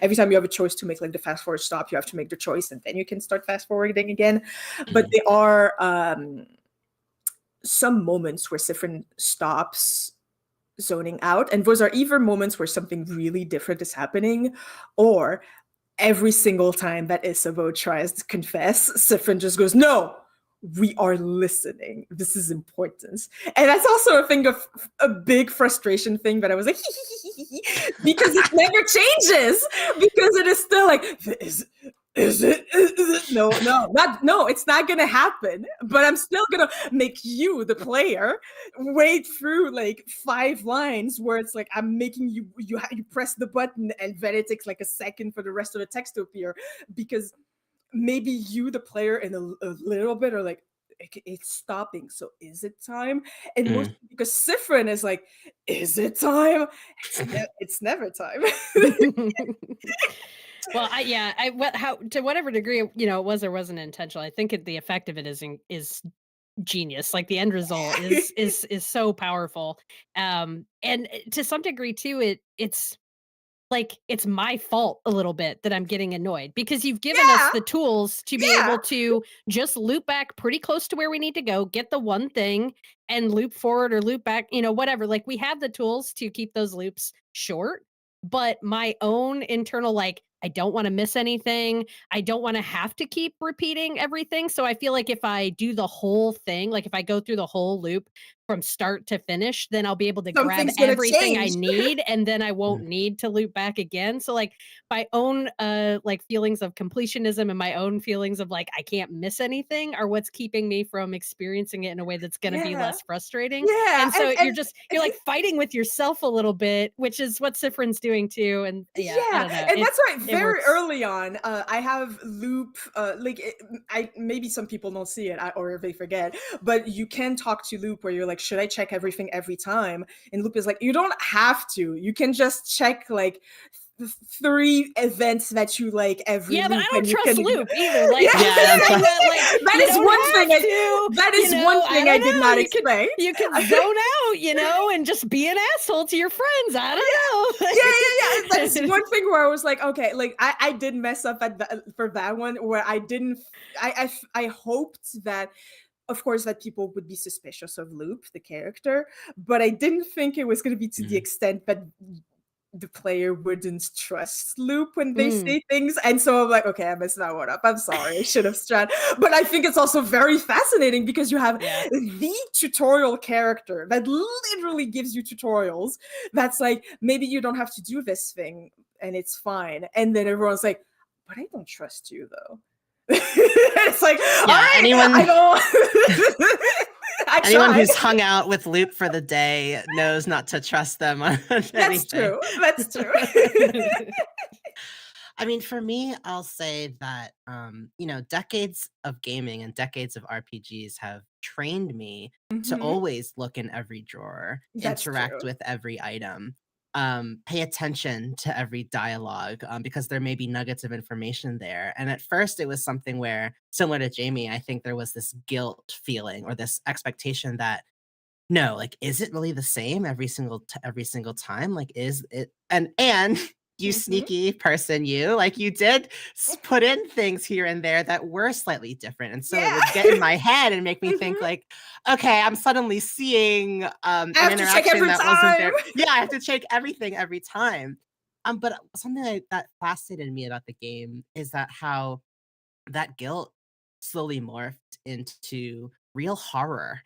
every time you have a choice to make like the fast forward stop, you have to make the choice and then you can start fast forwarding again. But Mhm. there are some moments where Sifrin stops zoning out, and those are either moments where something really different is happening, or every single time that Isabeau tries to confess, Sifrin just goes, no, we are listening. This is important. And that's also a thing of a big frustration thing that I was like, because it never changes. Because it is still like, is it? No, no, it's not gonna happen. But I'm still gonna make you, the player, wait through like 5 lines where it's like I'm making you press the button and then it takes like a second for the rest of the text to appear, because maybe you, the player, in a little bit are like, it's stopping, so is it time? And most Mm. because Sifrin is like, is it time? It's never time. Well, how to whatever degree it was or wasn't intentional. I think the effect of it is genius. Like the end result is so powerful. And to some degree too, it's like, it's my fault a little bit that I'm getting annoyed because you've given us Yeah, the tools to be yeah. able to just loop back pretty close to where we need to go, get the one thing and loop forward or loop back, whatever. Like we have the tools to keep those loops short, but my own internal, like, I don't want to miss anything. I don't want to have to keep repeating everything. So I feel like if I do the whole thing, like if I go through the whole loop from start to finish, then I'll be able to grab Something's gonna everything I change. need and then I won't Mm. need to loop back again. So like my own like feelings of completionism and my own feelings of like I can't miss anything are what's keeping me from experiencing it in a way that's going to be Yeah, less frustrating. yeah, And so and you're like fighting with yourself a little bit, which is what Sifrin's doing too. And yeah, I yeah, don't know. and that's why It very works. early on, I have loop. I maybe some people don't see it or they forget, but you can talk to loop where you're like, should I check everything every time? And loop is like, you don't have to. You can just check like 3 events that you like every Yeah, but I loop, don't and you trust can. Loop either. Like Yeah, Loop Yeah, I is don't saying trust. that like that you is don't one thing. have to, That is one I thing I don't did know. not explain. You could zone out, and just be an asshole to your friends. I Yeah, yeah. That's don't know. one thing where I was like, okay, like I did mess up for that one where I didn't. I hoped that, of course, that people would be suspicious of Loop, the character, but I didn't think it was going to be to the Mm. extent that the player wouldn't trust Loop when they Mm. say things. And so I'm like, okay, I messed that one up. I'm sorry. I should have strat. But I think it's also very fascinating because you have Yeah. the tutorial character that literally gives you tutorials. That's like, maybe you don't have to do this thing and it's fine. And then everyone's like, but I don't trust you though. It's like, all Yeah, right, I anyone don't. I anyone tried. who's hung out with Loop for the day knows not to trust them on That's anything. true. That's true. I mean, for me, I'll say that decades of gaming and decades of RPGs have trained me to Mhm. always look in every drawer, That's interact true. with every item. pay attention to every dialogue, because there may be nuggets of information there. And at first, it was something where, similar to Jamie, I think there was this guilt feeling or this expectation that no, like, is it really the same every single time? Like, is it and you Mhm. sneaky person, you, like, you did put in things here and there that were slightly different, and so it Yeah. would get in my head and make me think Mhm. like, "Okay, I'm suddenly seeing, I an have to check interaction every that wasn't time. there." Yeah, I have to check everything every time. But something that fascinated me about the game is that how that guilt slowly morphed into real horror,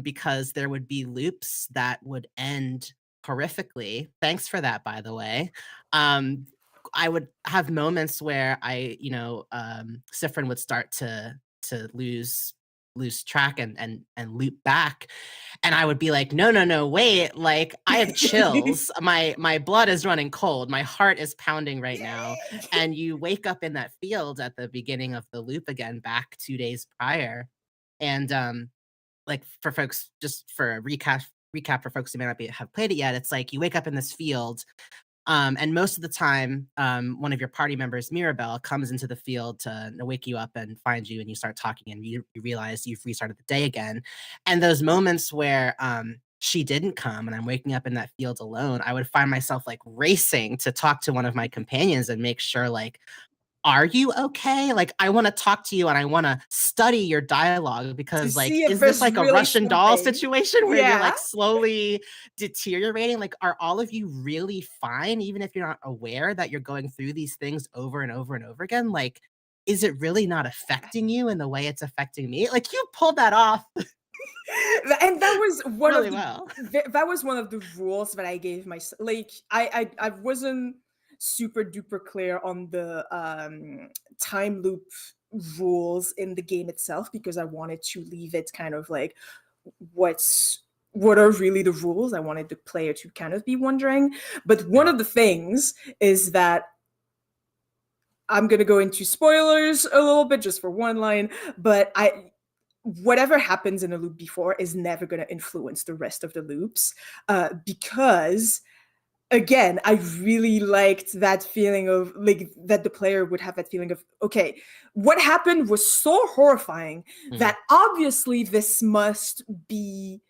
because there would be loops that would end horrifically. Thanks for that, by the way. Um, I would have moments where Sifrin would start to lose track and loop back, and I would be like, "No, no, no, wait, like, I have chills. My blood is running cold. My heart is pounding right now." And you wake up in that field at the beginning of the loop again back 2 days prior, and, like, for folks just for a recap for folks who may not have played it yet, it's like you wake up in this field, and most of the time, one of your party members, Mirabelle, comes into the field to wake you up and find you, and you start talking, and you realize you've restarted the day again. And those moments where she didn't come, and I'm waking up in that field alone, I would find myself like racing to talk to one of my companions and make sure, like, are you okay? Like, I wanna talk to you and I wanna study your dialogue To because, like, see if is this there's like a really Russian doll something. situation where you're, Yeah. like, slowly deteriorating? Like, are all of you really fine even if you're not aware that you're going through these things over and over and over again? Like, is it really not affecting you in the way it's affecting me? Like, you pulled that off And that was one of really the well. that was one of the rules that I gave myself. Like I wasn't super duper clear on the time loop rules in the game itself because I wanted to leave it kind of like what are really the rules. I wanted the player to kind of be wondering. But one Right. of the things is that I'm gonna go into spoilers a little bit just for one line, but I whatever happens in a loop before is never going to influence the rest of the loops because again I really liked that feeling of like that the player would have that feeling of okay, what happened was so horrifying Mm, that obviously this must be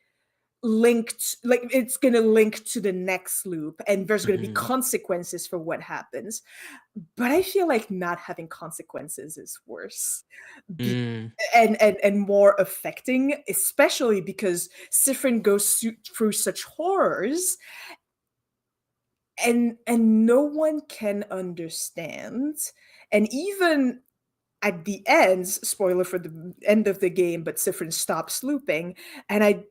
linked, like it's going to link to the next loop and there's going to be mhm, consequences for what happens. But I feel like not having consequences is worse. Be- mm, and more affecting, especially because Sifrin goes through such horrors and no one can understand. And even at the end, spoiler for the end of the game, but Sifrin stops looping, and I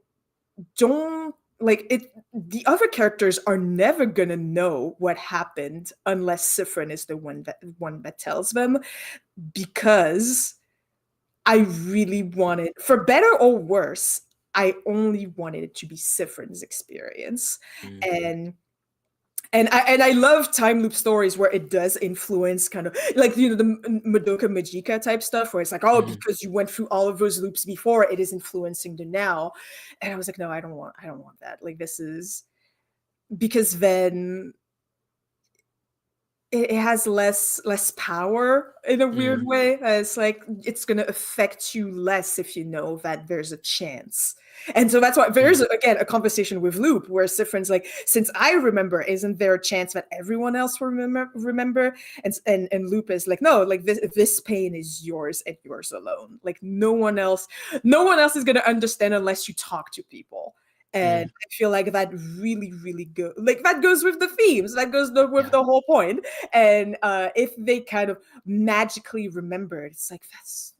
don't like it. The other characters are never gonna know what happened unless Sifrin is the one that tells them, because I really wanted, for better or worse, I only wanted it to be Sifrin's experience. mm, And and I love time loop stories where it does influence kind of like the Madoka Magica type stuff where it's like, oh, mm, because you went through all of those loops before, it is influencing the now. And I was like, no, I don't want that. Like this is because then it has less power in a weird mm, way. It's like it's gonna affect you less if you know that there's a chance. And so that's why there's mm. again a conversation with Loop where Sifrin's like, since I remember, isn't there a chance that everyone else will remember? And Loop is like, no, like this pain is yours and yours alone. Like no one else is gonna understand unless you talk to people. And Mm, I feel like that really, really good. Like that goes with the themes. That goes with yeah. the whole point. And if they kind of magically remembered, it's like that's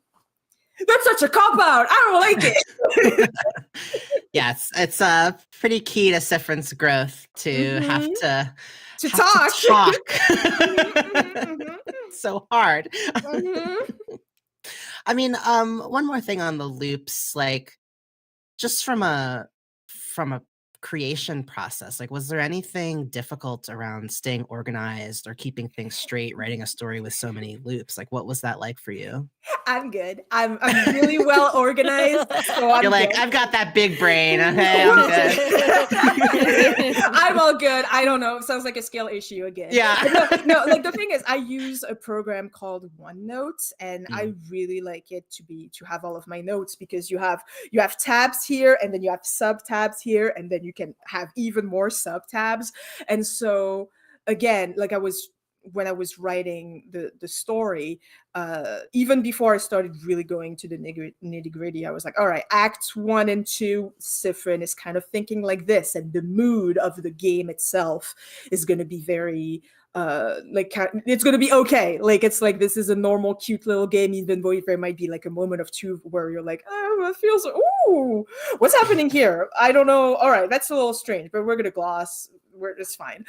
such a cop out. I don't like it. Yes, it's pretty key to Sifrin's growth to have Mhm. to To have to talk. talk. Mhm, mhm, It's so hard. mhm, I mean, one more thing on the loops, like just from a creation process, like, was there anything difficult around staying organized or keeping things straight, writing a story with so many loops? Like, what was that like for you? I'm good. I'm really well organized, so You're I'm like, good. "I've got that big brain, okay, I'm good." I'm all good. I don't know. Sounds like a skill issue again. Yeah. No, like the thing is, I use a program called OneNote, and I really like it to have all of my notes, because you have tabs here, and then you have sub tabs here, and then you can have even more sub tabs. And so again, like when I was writing the story, even before I started really going to the nitty gritty, I was like, all right, act 1 and 2, Sifrin is kind of thinking like this, and the mood of the game itself is going to be very it's going to be okay. Like, it's like, this is a normal cute little game, even though there might be like a moment of truth where you're like, oh, it feels, ooh, what's happening here? I don't know. All right, that's a little strange, but we're going to gloss. It's fine.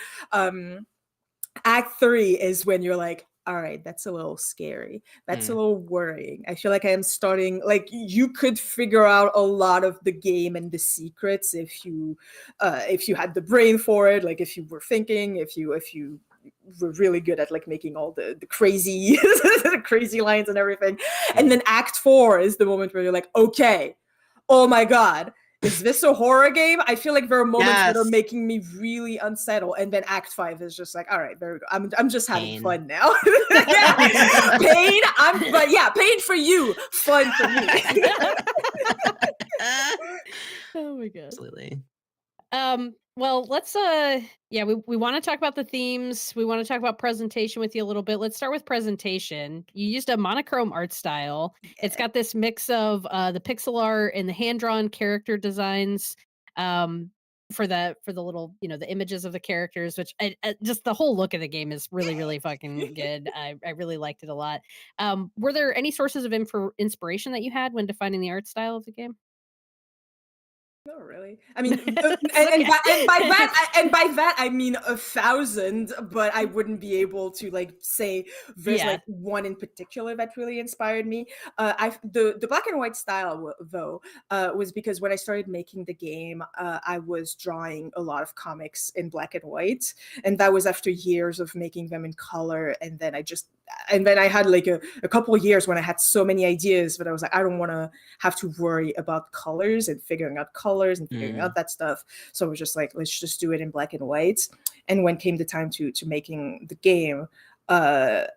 Act 3 is when you're like, all right, that's a little scary. That's a little worrying. I feel like I am starting, like, you could figure out a lot of the game and the secrets if you had the brain for it, like if you were thinking, if you were really good at like making all the crazy the crazy lines and everything. And then Act 4 is the moment where you're like, okay, oh my God, is this a horror game? I feel like there are moments that are Yes. making me really unsettled. And then Act 5 is just like, all right, there we go. I'm just having Pain. fun now. Pain. But yeah, pain for you, fun for me. Oh my god. Absolutely. Well, let's we want to talk about the themes. We want to talk about presentation with you a little bit. Let's start with presentation. You used a monochrome art style. It's got this mix of the pixel art and the hand-drawn character designs for the little, the images of the characters, which just the whole look of the game is really, really fucking good. I really liked it a lot. Were there any sources of inspiration that you had when defining the art style of the game? No, really. I mean, and Okay. by that I mean 1,000, but I wouldn't be able to like say there's Yeah. like one in particular that really inspired me. The black and white style though was because when I started making the game, I was drawing a lot of comics in black and white, and that was after years of making them in color. And then I had like a couple of years when I had so many ideas, but I was like, I don't want to have to worry about colors and figuring out colors and figuring out that stuff. So I was just like, let's just do it in black and white. And when came the time to making the game, I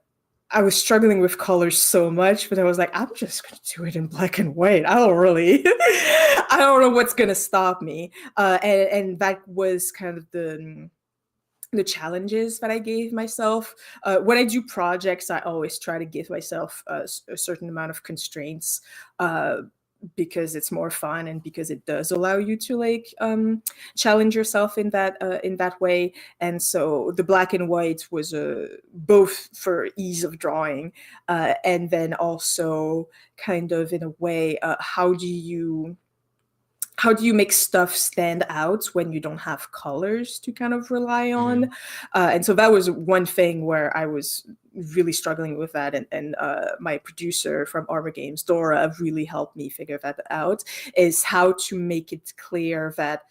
was struggling with colors so much, but I was like, I'm just gonna do it in black and white. I don't know what's gonna stop me. And that was kind of the challenges that I gave myself. When I do projects, I always try to give myself a certain amount of constraints, because it's more fun and because it does allow you to like challenge yourself in that way. And so the black and white was both for ease of drawing, and then also kind of in a way, how do you make stuff stand out when you don't have colors to kind of rely on? And so that was one thing where I was really struggling with that. And my producer from Arbor Games, Dora, really helped me figure that out, is how to make it clear that,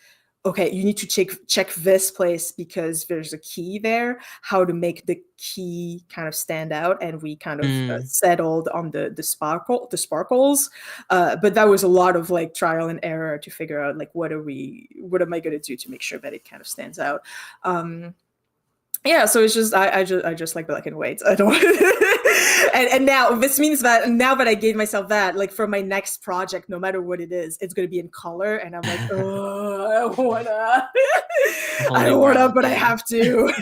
okay, you need to check this place because there's a key there, how to make the key kind of stand out. And we kind of settled on the sparkles. But that was a lot of like trial and error to figure out like, what am I going to do to make sure that it kind of stands out? Yeah, so it's just I just like black and white. I don't and now this means that now that I gave myself that, like for my next project, no matter what it is, it's gonna be in color. And I'm like, oh, I don't wanna I don't wanna, but I have to.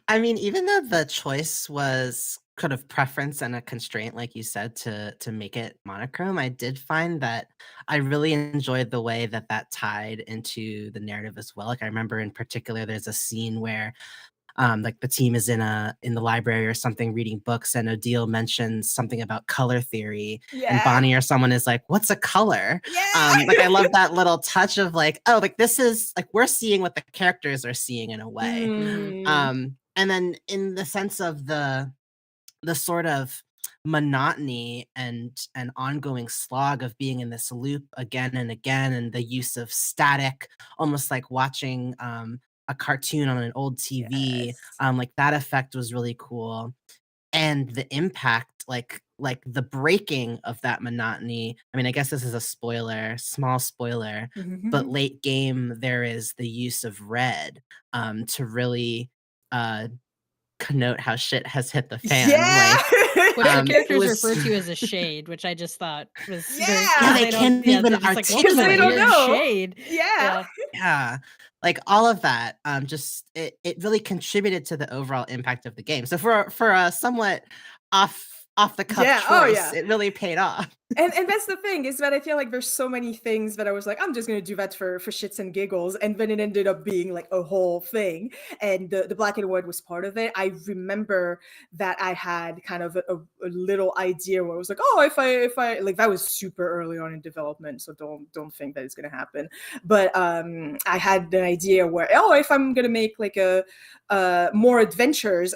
I mean, even though the choice was kind of preference and a constraint, like you said, to make it monochrome, I did find that I really enjoyed the way that tied into the narrative as well. Like I remember in particular, there's a scene where like the team is in the library or something reading books, and Odile mentions something about color theory, and Yeah. Bonnie or someone is like, "What's a color?" Yeah. Like I love that little touch of like, oh, like this is like we're seeing what the characters are seeing in a way. And then in the sense of the sort of monotony and an ongoing slog of being in this loop again and again, and the use of static, almost like watching a cartoon on an old TV. Yes. Like that effect was really cool, and the impact, like the breaking of that monotony. I mean, I guess this is a spoiler, small spoiler, but Mhm. late game there is the use of red to really uh connote how shit has hit the fan. Yeah. Which the It characters was refer to as a shade, which I just thought was very yeah, because Yeah. they they don't can't yeah, even they're just like, "What was Because that they don't articulate. weird know. shade?" Yeah. Yeah. Yeah, like all of that, just it really contributed to the overall impact of the game. So for a somewhat off the cuff Yeah. Oh, choice, yeah. it really paid off. And that's the thing is that I feel like there's so many things that I was like, I'm just gonna do that for shits and giggles, and then it ended up being like a whole thing. And the black and white was part of it. I remember that I had kind of a little idea where I was like, oh, if I like that was super early on in development, so don't think that it's gonna happen. But I had an idea where oh, if I'm gonna make like a more adventures,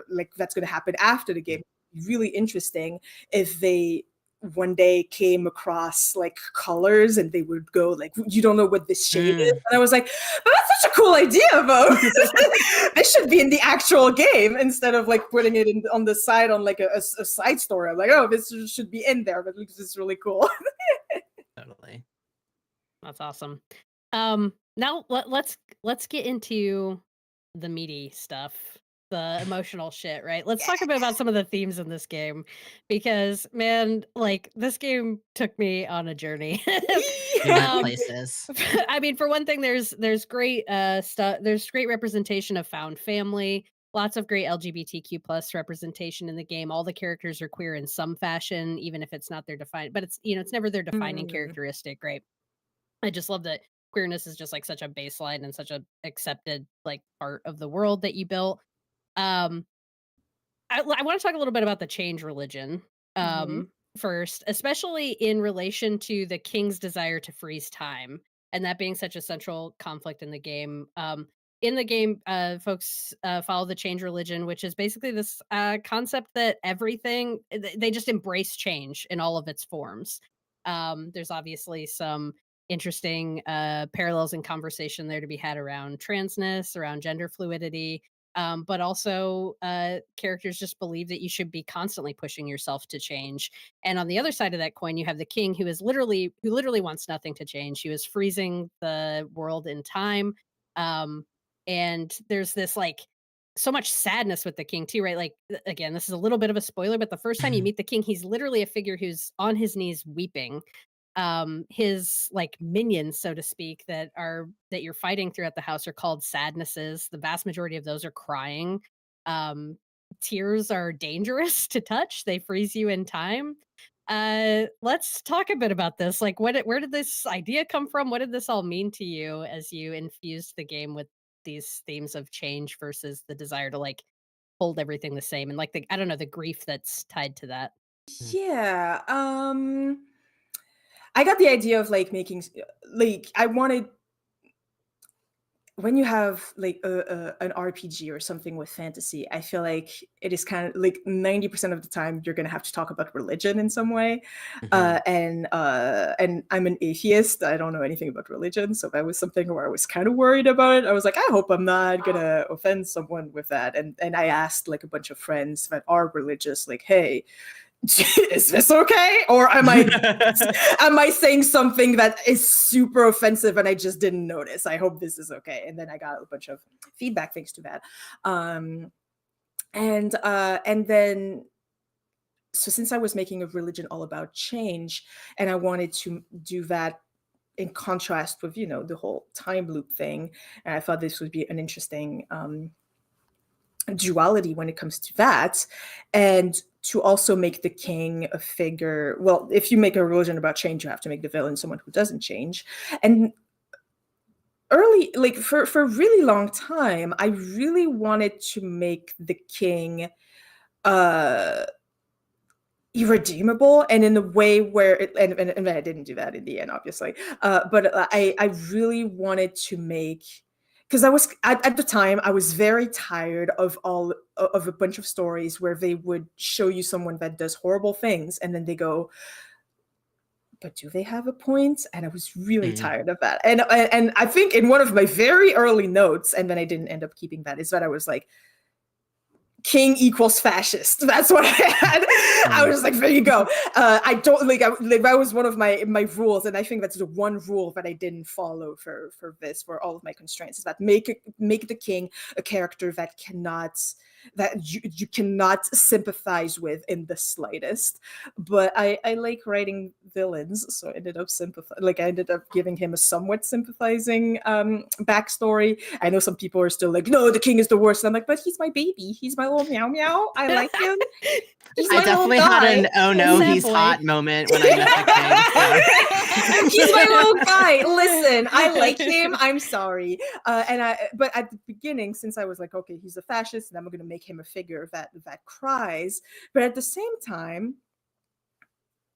like that's gonna happen after the game. Really interesting if they one day came across like colors and they would go like you don't know what this shade is, Mm. and I was like, but that's such a cool idea though. This should be in the actual game instead of like putting it in on the side on like a side story. I'm like, oh, this should be in there, but this is really cool. Totally. That's awesome. Now let's get into the meaty stuff, the emotional shit, right? Let's talk a bit about some of the themes in this game because man, like this game took me on a journey. We went um places. I mean, for one thing, there's great stuff. There's great representation of found family. Lots of great LGBTQ plus representation in the game. All the characters are queer in some fashion, even if it's not their defined. But it's it's never their defining Mm. characteristic, right? I just love that queerness is just like such a baseline and such a accepted like part of the world that you built. Um, I want to talk a little bit about the change religion Mhm. first, especially in relation to the king's desire to freeze time, and that being such a central conflict in the game. In the game, folks follow the change religion, which is basically this concept that everything they just embrace change in all of its forms. There's obviously some interesting parallels and conversation there to be had around transness, around gender fluidity, but also characters just believe that you should be constantly pushing yourself to change. And on the other side of that coin, you have the king who literally wants nothing to change. He was freezing the world in time, um, and there's this like so much sadness with the king too, right? Like again, this is a little bit of a spoiler, but the first time you meet the king, he's literally a figure who's on his knees weeping. His like minions, so to speak, that you're fighting throughout the house are called sadnesses. The vast majority of those are crying. um Tears are dangerous to touch, they freeze you in time. Let's talk a bit about this. Like where did this idea come from? What did this all mean to you as you infused the game with these themes of change versus the desire to like hold everything the same, and like the I don't know, the grief that's tied to that? Mm. Yeah. I got the idea of like making like I wanted when you have like an RPG or something with fantasy, I feel like it is kind of like 90% of the time you're gonna have to talk about religion in some way. Mhm. And I'm an atheist. I don't know anything about religion, so that was something where I was kind of worried about it. I was like, I hope I'm not gonna offend someone with that. And I asked like a bunch of friends that are religious, like, hey, is this okay? Or am I saying something that is super offensive and I just didn't notice? I hope this is okay. And then I got a bunch of feedback thanks to that. Um, and then so since I was making a religion all about change, and I wanted to do that in contrast with the whole time loop thing, and I thought this would be an interesting duality when it comes to that, and to also make the king a figure. Well, if you make a religion about change, you have to make the villain someone who doesn't change. And early, like for a really long time, I really wanted to make the king uh irredeemable, and in a way where and I didn't do that in the end, obviously. But I really wanted to make because I was at the time I was very tired of a bunch of stories where they would show you someone that does horrible things and then they go, but do they have a point? And I was really tired of that. And I think in one of my very early notes, and then I didn't end up keeping that, is that I was like, king equals fascist. That's what I had. I was just like, there you go. I don't like, that was one of my rules, and I think that's the one rule that I didn't follow for all of my constraints, is that make the king a character that you cannot sympathize with in the slightest. But I like writing villains, so I ended up I ended up giving him a somewhat sympathizing backstory. I know some people are still like, no, the king is the worst. And I'm like, but he's my baby. He's my little meow meow. I like him. I definitely had an oh no, he's hot moment when I met the king. So. He's my little guy. Listen, I like him. I'm sorry. But at the beginning, since I was like, okay, he's a fascist, and I'm going to make him a figure that cries. But at the same time,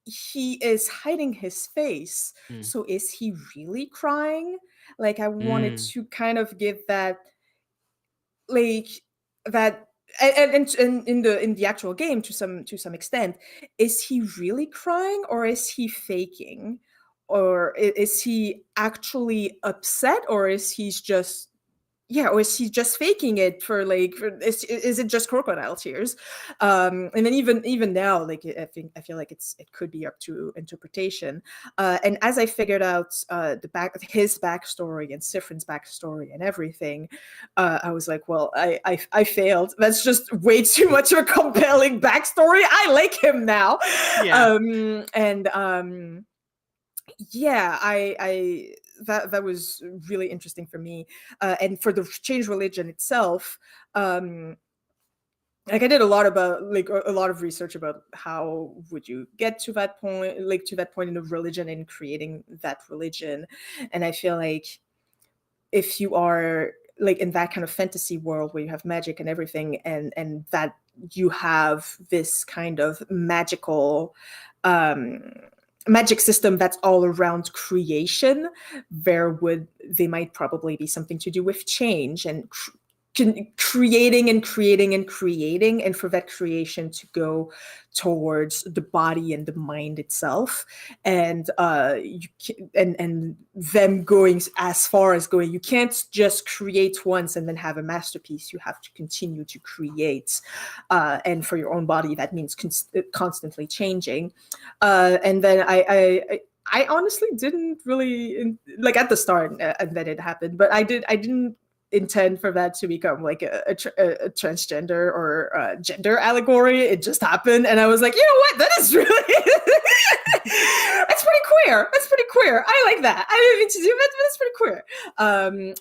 he is hiding his face. So is he really crying? Like, I wanted to kind of give that, like, that. And in the actual game, to some extent, is he really crying, or is he faking, or is he actually upset, or is he just faking it for is it just crocodile tears? And then even now, like, I feel like it could be up to interpretation. And as I figured out his backstory and Sifrin's backstory and everything, I was like, well, I failed. That's just way too much of a compelling backstory. I like him now. Yeah. That was really interesting for me. And for the change religion itself, like, I did a lot of research about how would you get to that point, in the religion and creating that religion. And I feel like if you are like in that kind of fantasy world where you have magic and everything, and that you have this kind of magical magic system that's all around creation, they might probably be something to do with change and creating, and for that creation to go towards the body and the mind itself, and and them going as far as going, you can't just create once and then have a masterpiece. You have to continue to create, and for your own body that means constantly changing. And then I honestly didn't really like at the start, and then it happened, but I didn't intend for that to become like a transgender or a gender allegory. It just happened, and I was like, you know what, that is really that's pretty queer. I like that. I didn't mean to do that, but it's pretty queer.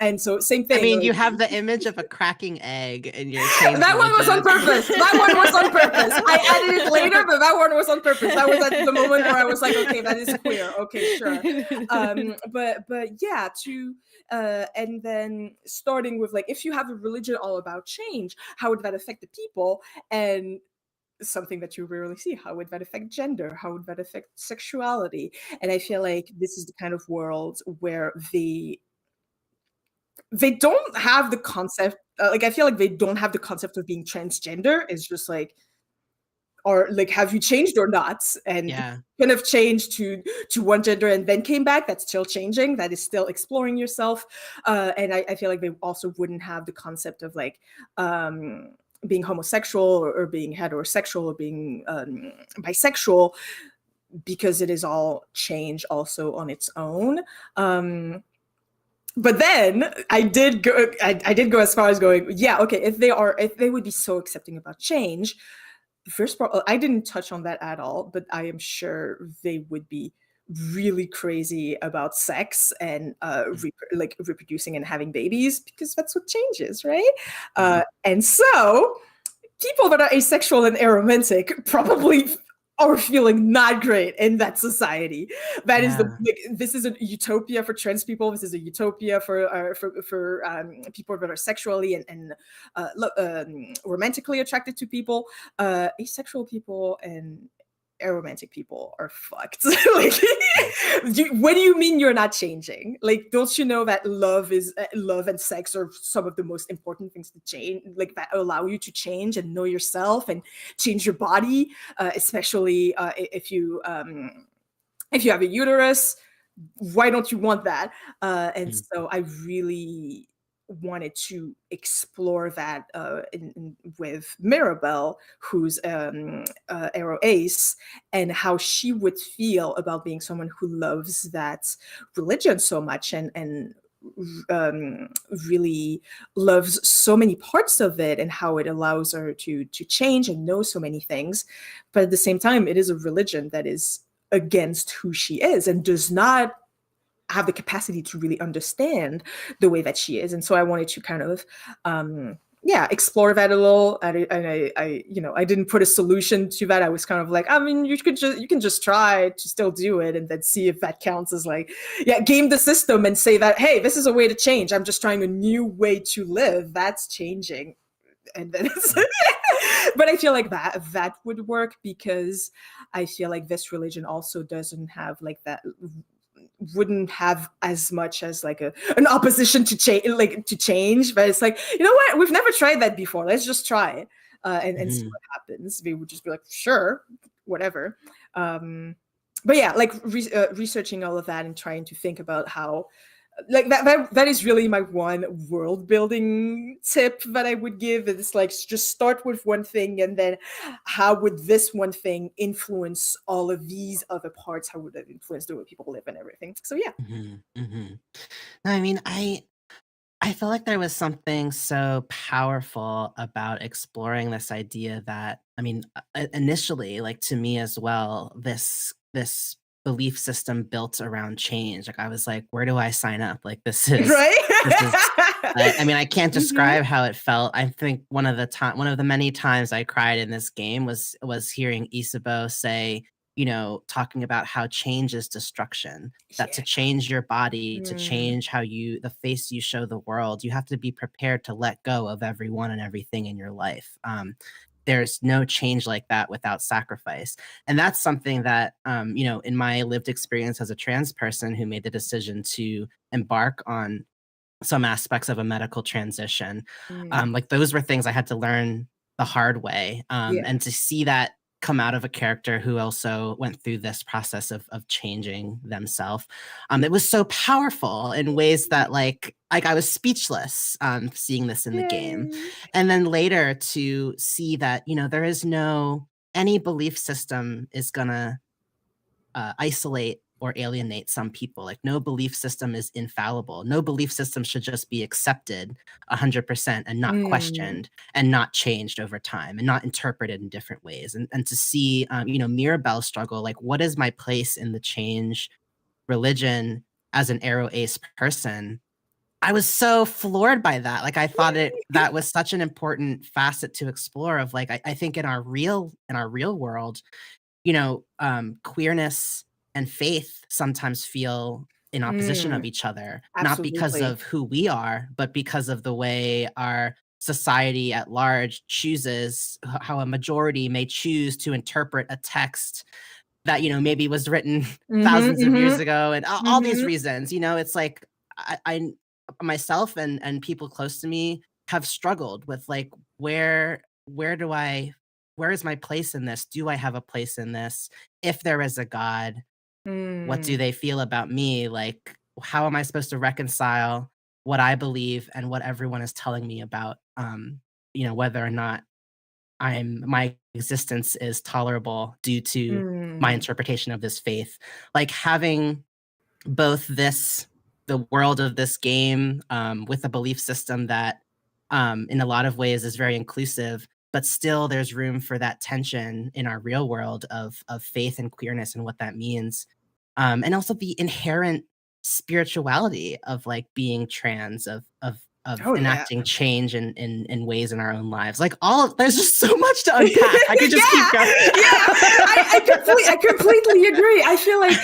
And so same thing. I mean, you have the image of a cracking egg in your change that one was on purpose. I added it later, but that one was on purpose. That was at the moment where I was like, okay, that is queer. Okay, sure. But yeah, and then starting with, like, if you have a religion all about change, how would that affect the people? And something that you rarely see, how would that affect gender? How would that affect sexuality? And I feel like this is the kind of world where they don't have the concept, like, I feel like they don't have the concept of being transgender. It's just like, or like, have you changed or not? And kind of changed to one gender and then came back. That's still changing. That is still exploring yourself. And I feel like they also wouldn't have the concept of like being homosexual or being heterosexual or being bisexual, because it is all change also on its own. But then I did go as far as going, yeah, okay, if they would be so accepting about change, the first part, I didn't touch on that at all, but I am sure they would be really crazy about sex and reproducing and having babies, because that's what change is, right? And so people that are asexual and aromantic probably are feeling not great in that society. That is this is a utopia for trans people. This is a utopia for people that are sexually and romantically attracted to people. Asexual people and aromantic people are fucked. Like, what do you mean you're not changing? Like, don't you know that love and sex are some of the most important things to change, like that allow you to change and know yourself and change your body, especially if you have a uterus. Why don't you want that? And Mm. so I really wanted to explore that with Mirabelle, who's Arrow Ace, and how she would feel about being someone who loves that religion so much and um, really loves so many parts of it, and how it allows her to change and know so many things. But at the same time, it is a religion that is against who she is and does not have the capacity to really understand the way that she is. And so I wanted to kind of explore that a little. And I didn't put a solution to that. I was kind of like, I mean, you can just try to still do it and then see if that counts as like, game the system and say that, hey, this is a way to change. I'm just trying a new way to live. That's changing. And then but I feel like that would work, because I feel like this religion also doesn't have like that, wouldn't have as much as like an opposition to change, but it's like, you know what, we've never tried that before, let's just try it, and see Mhm. what happens. They would just be like, sure, whatever. But yeah, like researching all of that and trying to think about how, like that is really my one world building tip that I would give. It's like, just start with one thing, and then how would this one thing influence all of these other parts? How would it influence the way people live and everything? So yeah. Mhm. Mhm. No, I mean, I feel like there was something so powerful about exploring this idea that, I mean, initially, like to me as well, this belief system built around change. Like I was like, where do I sign up? Like this is I mean, I can't Mhm. describe how it felt. I think one of the many times I cried in this game was hearing Isabeau say, talking about how change is destruction, that Yeah. to change your body, to Mm. change the face you show the world, you have to be prepared to let go of everyone and everything in your life. There's no change like that without sacrifice. And that's something that, in my lived experience as a trans person who made the decision to embark on some aspects of a medical transition. Mm. Like those were things I had to learn the hard way. Yeah. And to see that come out of a character who also went through this process of changing themselves, it was so powerful in ways that like I was speechless seeing this in the game. Yay. And then later to see that, there is no any belief system is gonna isolate or alienate some people. Like no belief system is infallible. No belief system should just be accepted 100% and not Mm. questioned and not changed over time and not interpreted in different ways. And to see, Mirabelle's struggle, like what is my place in the change religion as an Arrow Ace person? I was so floored by that. Like I thought that was such an important facet to explore of like, I think in our real world, queerness and faith sometimes feel in opposition of Mm. each other, not because Absolutely. of who we are, but because of the way our society at large chooses how a majority may choose to interpret a text that, maybe was written Mhm, thousands of years mhm, ago and all these mhm. reasons. It's like I myself and people close to me have struggled with like where do I where is my place in this? Do I have a place in this? If there is a God, what do Mm. they feel about me? Like, how am I supposed to reconcile what I believe and what everyone is telling me about, whether or not my existence is tolerable due to my Mm. interpretation of this faith. Like having both the world of this game, with a belief system that, in a lot of ways is very inclusive, but still there's room for that tension in our real world of faith and queerness and what that means. And also the inherent spirituality of like being trans, of of Oh yeah. enacting change in ways in our own lives. Like there's just so much to unpack. I could just keep going. I completely agree. I feel like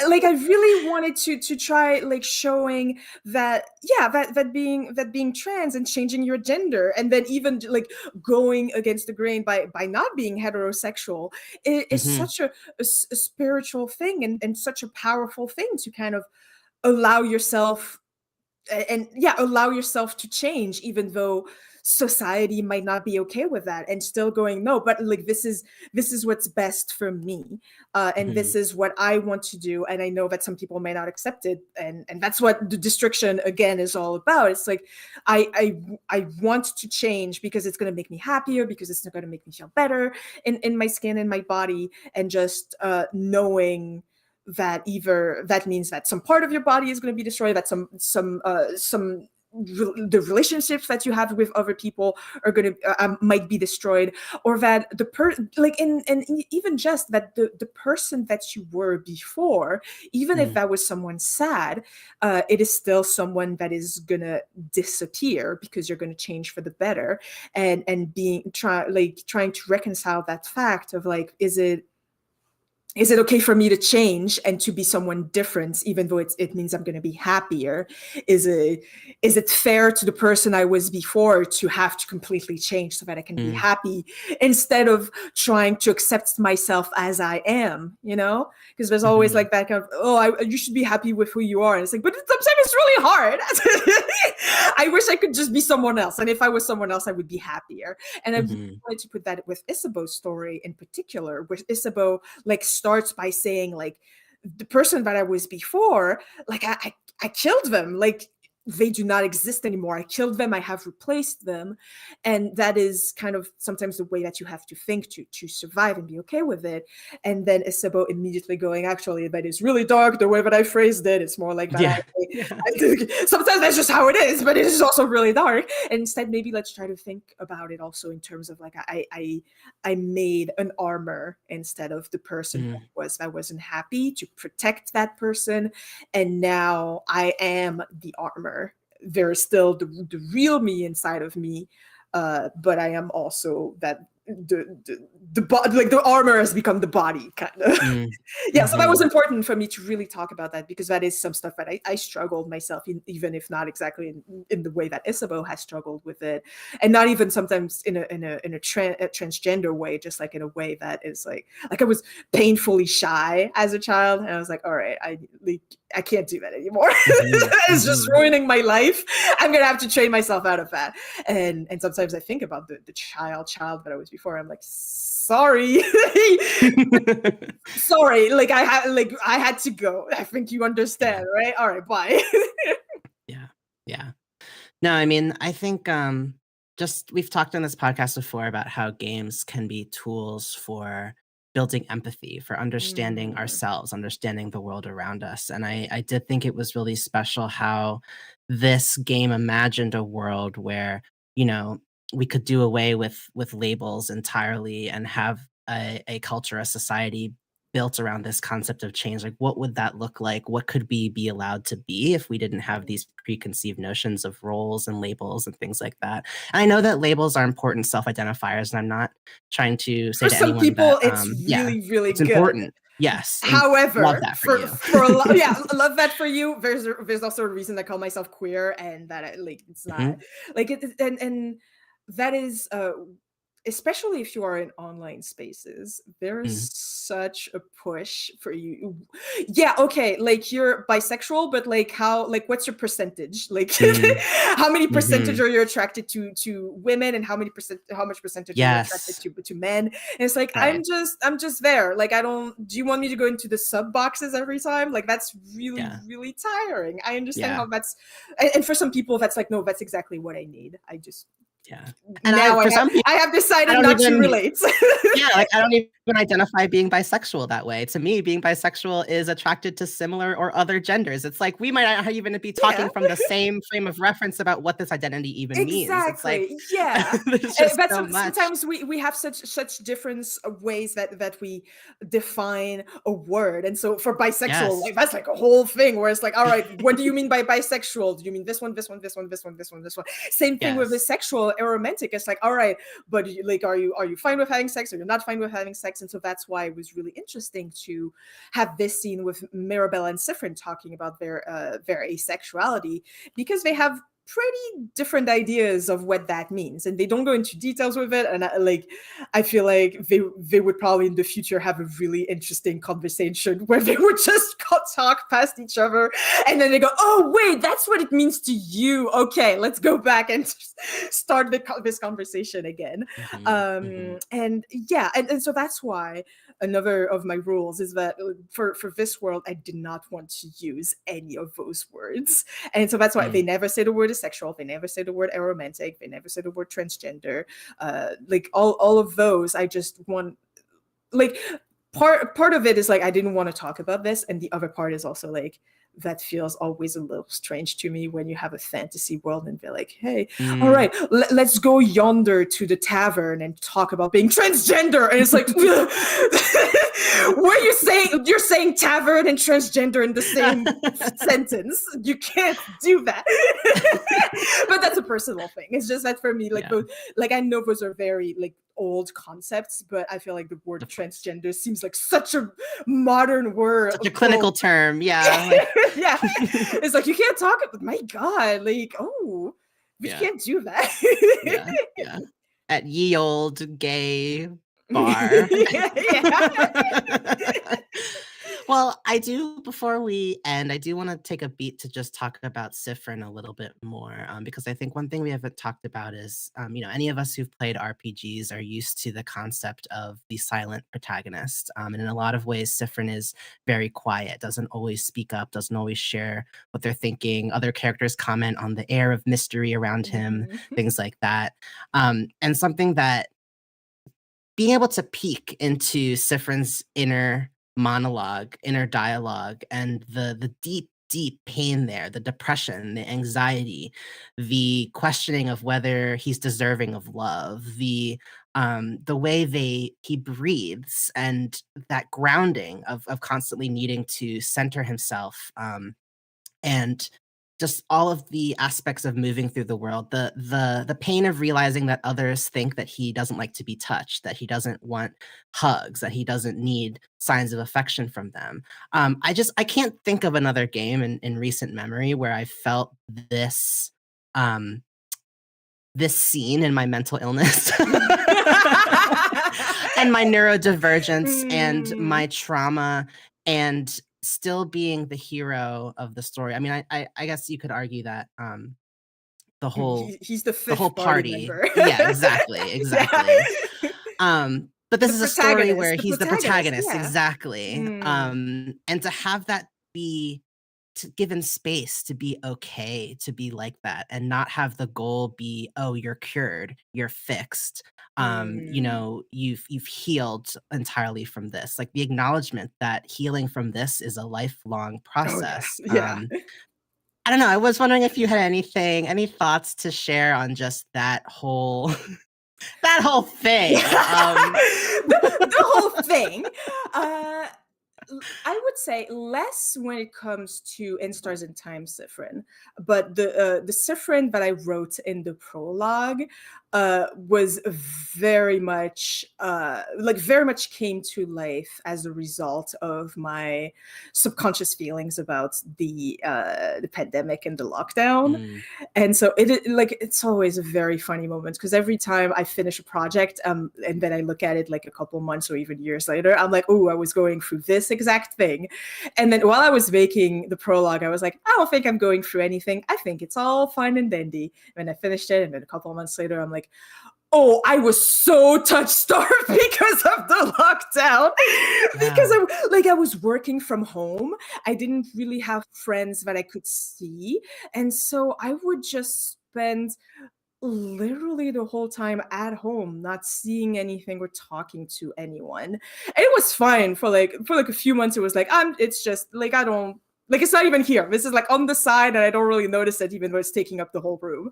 like I really wanted to try like showing that that being trans and changing your gender, and then even like going against the grain by not being heterosexual is Mhm. such a spiritual thing, and such a powerful thing to kind of allow yourself allow yourself to change, even though society might not be okay with that, and still going, no, but like this is what's best for me, and Mhm. this is what I want to do, and I know that some people may not accept it, and that's what the destruction again is all about. It's like I want to change because it's going to make me happier, because it's going to make me feel better in my skin and my body, and just knowing that either that means that some part of your body is going to be destroyed, that the relationships that you have with other people are going to might be destroyed, or that even just that the person that you were before, even if that was someone sad, it is still someone that is gonna disappear because you're going to change for the better, and trying to reconcile that fact of like, is it okay for me to change and to be someone different, even though it means I'm going to be happier? Is it fair to the person I was before to have to completely change so that I can be happy, instead of trying to accept myself as I am, Because there's always like that kind of, you should be happy with who you are. And it's like, but sometimes it's really hard. I wish I could just be someone else. And if I was someone else, I would be happier. And I really wanted to put that with Isabeau's story in particular, where Isabeau like starts by saying like, the person that I was before, like I killed them, like they do not exist anymore. I killed them, I have replaced them. And that is kind of sometimes the way that you have to think to survive and be okay with it. And then Isabeau immediately going, actually, that is really dark, the way that I phrased it. It's more like that. Yeah. Sometimes that's just how it is, but it is also really dark. And instead, maybe let's try to think about it also in terms of like, I made an armor instead of the person that wasn't happy, to protect that person. And now I am the armor. There is still the real me inside of me, but I am also that like the armor has become the body, kind of. So that was important for me to really talk about that, because that is some stuff that I struggled myself in, even if not exactly in the way that Isabeau has struggled with it, and not even sometimes in a transgender way, just like in a way that is like I was painfully shy as a child, and I was like, all right, I can't do that anymore. It's just ruining my life. I'm gonna have to train myself out of that. And sometimes I think about the child that I was before. I'm like, sorry. Sorry, like I had to go. I think you understand, right? All right, bye. Yeah. No, I mean, I think just we've talked on this podcast before about how games can be tools for building empathy, for understanding ourselves, understanding the world around us. And I did think it was really special how this game imagined a world where, we could do away with labels entirely and have a culture, a society built around this concept of change. Like, what would that look like? What could we be allowed to be if we didn't have these preconceived notions of roles and labels and things like that? And I know that labels are important self-identifiers, and I'm not trying to say For to some anyone people, that, it's really, really it's good. important. Yes. Love However, that for you. for a lot, I love that for you. There's also a reason I call myself queer, and that it's not like it, and that is especially if you are in online spaces, there is such a push for you. Yeah, okay, like you're bisexual, but like what's your percentage? Like how many percentage are you attracted to women, and how much percentage are you attracted to men? And it's like, Right. I'm just there. Like, do you want me to go into the sub boxes every time? Like, that's really, really tiring. I understand how that's, and for some people that's like, no, that's exactly what I need. I just Yeah. And now for some people, I have I decided don't not to even relate. yeah, like, I don't even identify being bisexual that way. To me, being bisexual is attracted to similar or other genders. It's like, we might not even be talking Yeah. from the same frame of reference about what this identity even means. It's like, Exactly. Yeah. there's just But so much. sometimes we have such different ways that we define a word. And so for bisexual, Yes. like that's like a whole thing where it's like, all right, what do you mean by bisexual? Do you mean this one, this one, this one, this one, this one, this one? Same thing with Yes. asexual or romantic. It's like, all right, but like, are you fine with having sex or you're not fine with having sex? And so that's why it was really interesting to have this scene with Mirabelle and Sifrin talking about their asexuality, because they have pretty different ideas of what that means, and they don't go into details with it. And I feel like they would probably in the future have a really interesting conversation where they would just talk past each other, and then they go, "Oh wait, that's what it means to you. Okay, let's go back and start this conversation again." And yeah, and so that's why another of my rules is that for this world, I did not want to use any of those words. And so that's why they never say the word asexual, they never say the word aromantic, they never say the word transgender. Like all of those, I just want, like, part of it is like I didn't want to talk about this, and the other part is also like that feels always a little strange to me when you have a fantasy world and they're like, hey, all right, let's go yonder to the tavern and talk about being transgender. And it's like, what are you saying? You're saying tavern and transgender in the same sentence. You can't do that. But that's a personal thing. It's just that for me, like, both, like, I know those are very like old concepts, but I feel like the word transgender seems like such a modern word, such a clinical term. Yeah. Yeah, it's like you can't talk about, my god, like, oh, you can't do that. Yeah. At ye old gay bar. Well, before we end, I do want to take a beat to just talk about Sifrin a little bit more, because I think one thing we haven't talked about is, any of us who've played RPGs are used to the concept of the silent protagonist. And in a lot of ways, Sifrin is very quiet, doesn't always speak up, doesn't always share what they're thinking. Other characters comment on the air of mystery around him, things like that. And something that being able to peek into Sifrin's inner monologue, inner dialogue, and the deep, deep pain there, the depression, the anxiety, the questioning of whether he's deserving of love, the way he breathes, and that grounding of constantly needing to center himself, and just all of the aspects of moving through the world, the pain of realizing that others think that he doesn't like to be touched, that he doesn't want hugs, that he doesn't need signs of affection from them. I can't think of another game in recent memory where I felt this this scene in my mental illness and my neurodivergence and my trauma, and still being the hero of the story. I mean, I guess you could argue that the whole he's the fifth party party. member. Yeah, exactly. But this is a story where he's the protagonist. Yeah. Exactly. And to have that be given space to be okay, to be like that, and not have the goal be, oh, you're cured, you're fixed, you've healed entirely from this. Like, the acknowledgement that healing from this is a lifelong process. Oh, yeah. I don't know. I was wondering if you had any thoughts to share on just that whole that whole thing. The whole thing. I would say less when it comes to In Stars and Time Sifrin, but the Sifrin that I wrote in the prologue was very much very much came to life as a result of my subconscious feelings about the pandemic and the lockdown. And so it's always a very funny moment, because every time I finish a project and then I look at it like a couple months or even years later, I'm like, oh, I was going through this exact thing. And then while I was making the prologue, I was like, I don't think I'm going through anything. I think it's all fine and dandy. And I finished it, and then a couple of months later, I'm like, oh, I was so touch-starved because of the lockdown. Because I was working from home. I didn't really have friends that I could see. And so I would just spend literally the whole time at home, not seeing anything or talking to anyone. And it was fine for like a few months. It was like, it's just like I don't like it's not even here. This is like on the side and I don't really notice it even though it's taking up the whole room.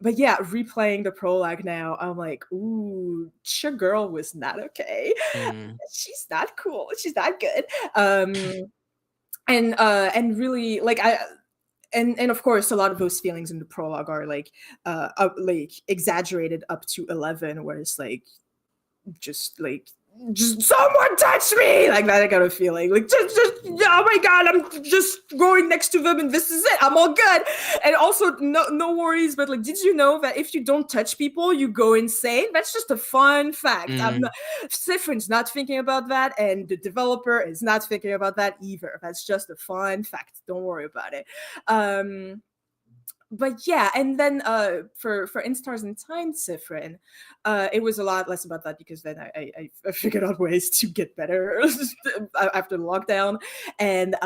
But yeah, replaying the prologue now, I'm like, ooh, your girl was not okay. Mm. She's not cool. She's not good. And really like I and of course a lot of those feelings in the prologue are like exaggerated up to 11 where it's just like just someone touch me like that kind of feeling like just oh my god I'm just going next to them and this is it I'm all good. And also no worries, but like did you know that if you don't touch people you go insane? That's just a fun fact. Sifrin's not thinking about that and the developer is not thinking about that either. That's just a fun fact, don't worry about it. But yeah, and then for In Stars and Time, Sifrin, it was a lot less about that because then I figured out ways to get better after the lockdown, and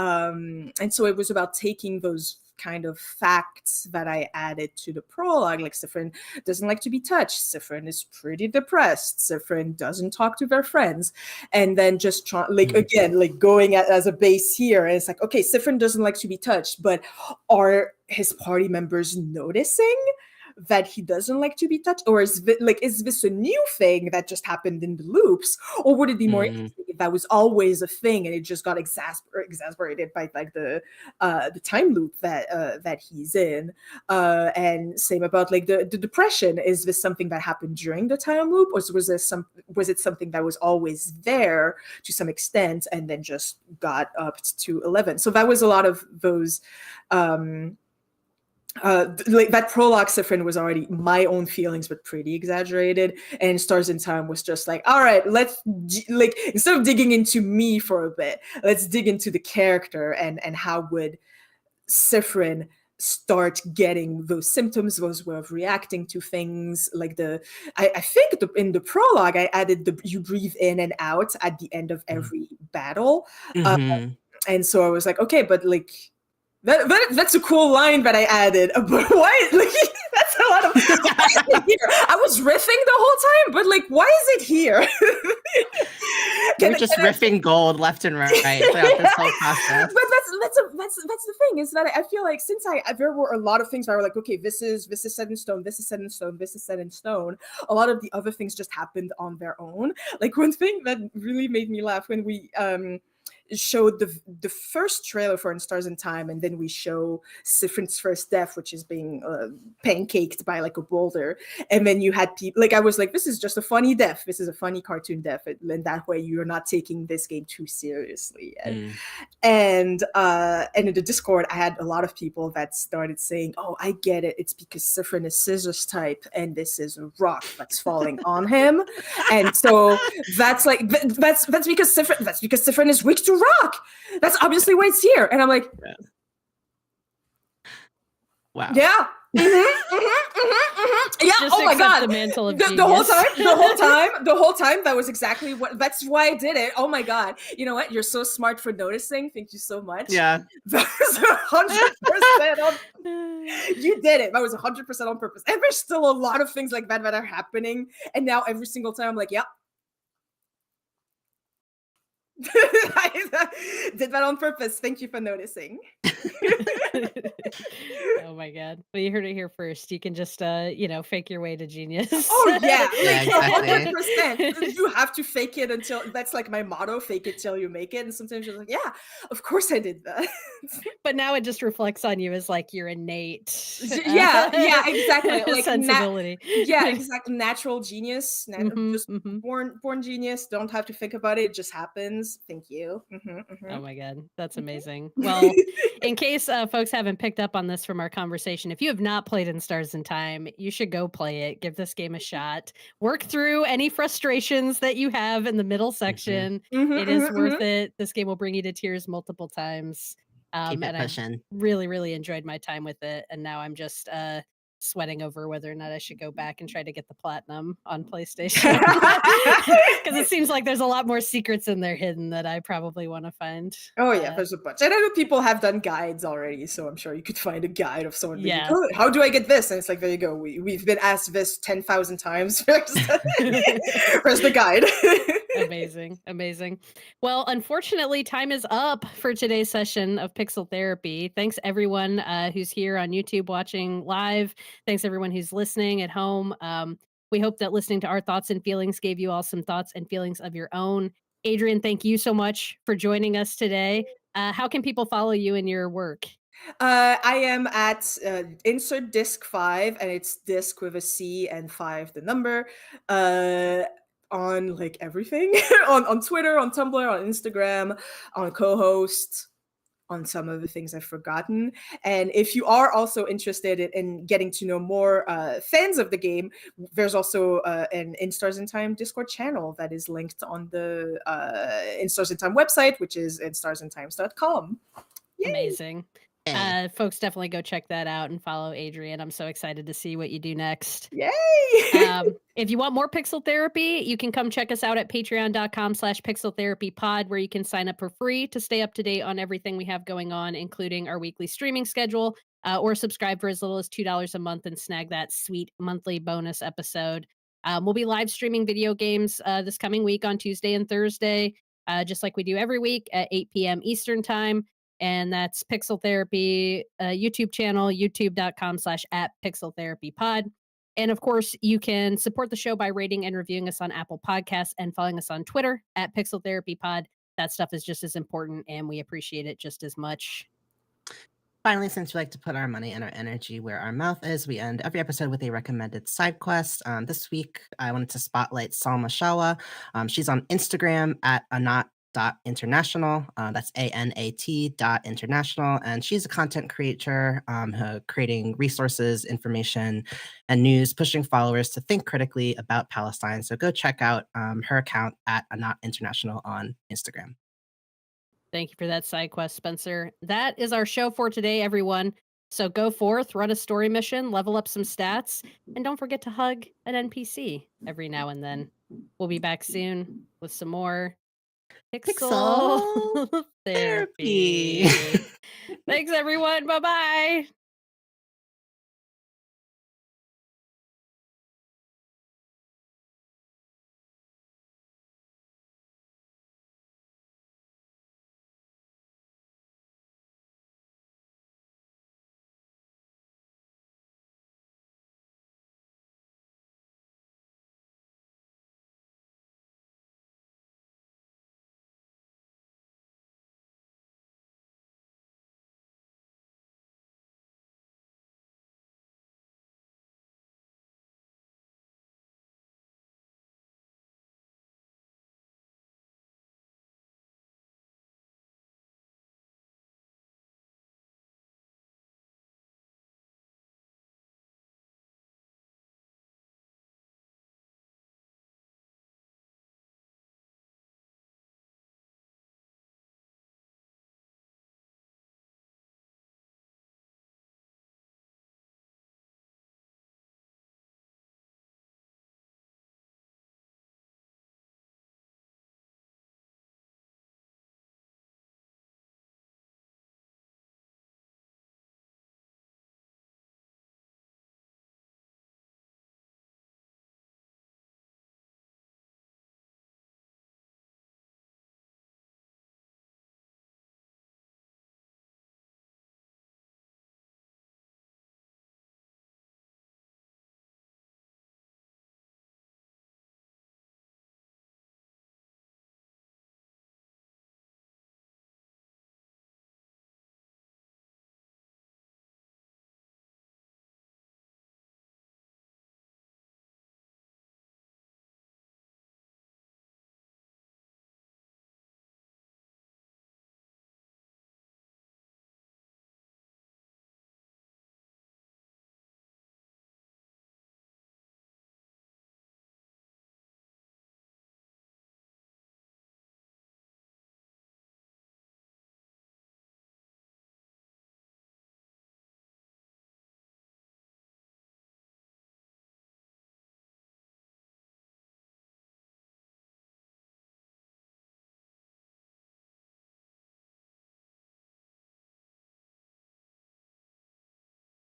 so it was about taking those kind of facts that I added to the prologue, like Sifrin doesn't like to be touched, Sifrin is pretty depressed, Sifrin doesn't talk to their friends, and then just again like going as a base here, and it's like okay, Sifrin doesn't like to be touched, but are his party members noticing that he doesn't like to be touched, or is this a new thing that just happened in the loops, or would it be more interesting if that was always a thing and it just got exasperated by like the time loop that he's in, and same about like the depression, is this something that happened during the time loop, or was it something that was always there to some extent and then just got up to 11? So that was a lot of those like that prologue Sifrin was already my own feelings but pretty exaggerated, and Stars in Time was just like, all right, let's like instead of digging into me for a bit, let's dig into the character and how would Sifrin start getting those symptoms, those way of reacting to things. Like I think in the prologue I added you breathe in and out at the end of every battle, and so I was like, okay, but like that's a cool line that I added. But why? Like, that's a lot of. Why is it here? I was riffing the whole time, but like, why is it here? You're just riffing gold left and right throughout this whole process. But that's the thing, is that I feel like since there were a lot of things where I were like, okay, this is set in stone, this is set in stone, this is set in stone. A lot of the other things just happened on their own. Like one thing that really made me laugh when we showed the first trailer for In Stars in Time, and then we show Sifrin's first death, which is being pancaked by like a boulder, and then you had people like, I was like, this is just a funny death, this is a funny cartoon death, and that way you're not taking this game too seriously. And in the Discord I had a lot of people that started saying, oh, I get it, it's because Sifrin is scissors type and this is a rock that's falling on him, and so that's because Sifrin is weak to rock. That's obviously why it's here. And I'm like, wow. Yeah. Yeah. Just oh my god. The mantle of the whole time. That was exactly what. That's why I did it. Oh my god. You know what? You're so smart for noticing. Thank you so much. Yeah. That was 100% on. You did it. That was 100% on purpose. And there's still a lot of things like that are happening. And now every single time I'm like, yep. I did that on purpose. Thank you for noticing. Oh my god. Well, you heard it here first. You can just fake your way to genius. Oh yeah, exactly. 100%. You have to fake it until, that's like my motto, fake it till you make it. And sometimes you're like, yeah, of course I did that. But now it just reflects on you as like your innate yeah, exactly. Like sensibility. Yeah, exactly. Natural genius. Just born genius. Don't have to think about it. It just happens. Thank you. Oh my god, that's amazing. Well, in case folks haven't picked up on this from our conversation, if you have not played In Stars in Time, you should go play it. Give this game a shot. Work through any frustrations that you have in the middle section. It is worth it. This game will bring you to tears multiple times. Keep it and pushing. I really, really enjoyed my time with it. And now I'm just sweating over whether or not I should go back and try to get the platinum on PlayStation. Because it seems like there's a lot more secrets in there hidden that I probably want to find. Oh yeah, there's a bunch. And I know people have done guides already, so I'm sure you could find a guide of someone being like, Yeah. oh, how do I get this? And it's like, there you go. We've been asked this 10,000 times. Where's the guide? Amazing. Amazing. Well, unfortunately, time is up for today's session of Pixel Therapy. Thanks everyone who's here on YouTube watching live. Thanks everyone who's listening at home. We hope that listening to our thoughts and feelings gave you all some thoughts and feelings of your own. Adrienne, thank you so much for joining us today. How can people follow you in your work? I am at insert disc 5, and it's disc with a C and 5 the number. On like everything on Twitter, on Tumblr, on Instagram, on co-host, on some of the things I've forgotten. And if you are also interested in getting to know more fans of the game, there's also an In Stars in Time Discord channel that is linked on the In Stars in Time website, which is instarsintimes.com. Yay! Amazing. Folks, definitely go check that out and follow Adrienne. I'm so excited to see what you do next. Yay! If you want more Pixel Therapy, you can come check us out at patreon.com/pixeltherapypod, where you can sign up for free to stay up to date on everything we have going on, including our weekly streaming schedule, or subscribe for as little as $2 a month and snag that sweet monthly bonus episode. We'll be live streaming video games this coming week on Tuesday and Thursday, just like we do every week at 8 p.m. Eastern Time. And that's Pixel Therapy YouTube channel, youtube.com/@pixeltherapypod. And of course, you can support the show by rating and reviewing us on Apple Podcasts and following us on Twitter @pixeltherapypod. That stuff is just as important, and we appreciate it just as much. Finally, since we like to put our money and our energy where our mouth is, we end every episode with a recommended side quest. This week, I wanted to spotlight Salma Shawa. She's on Instagram at anat.international. That's ANAT.international. And she's a content creator creating resources, information, and news, pushing followers to think critically about Palestine. So go check out her account at Anat International on Instagram. Thank you for that side quest, Spencer. That is our show for today, everyone. So go forth, run a story mission, level up some stats, and don't forget to hug an NPC every now and then. We'll be back soon with some more Pixel Therapy. Thanks, everyone. Bye-bye.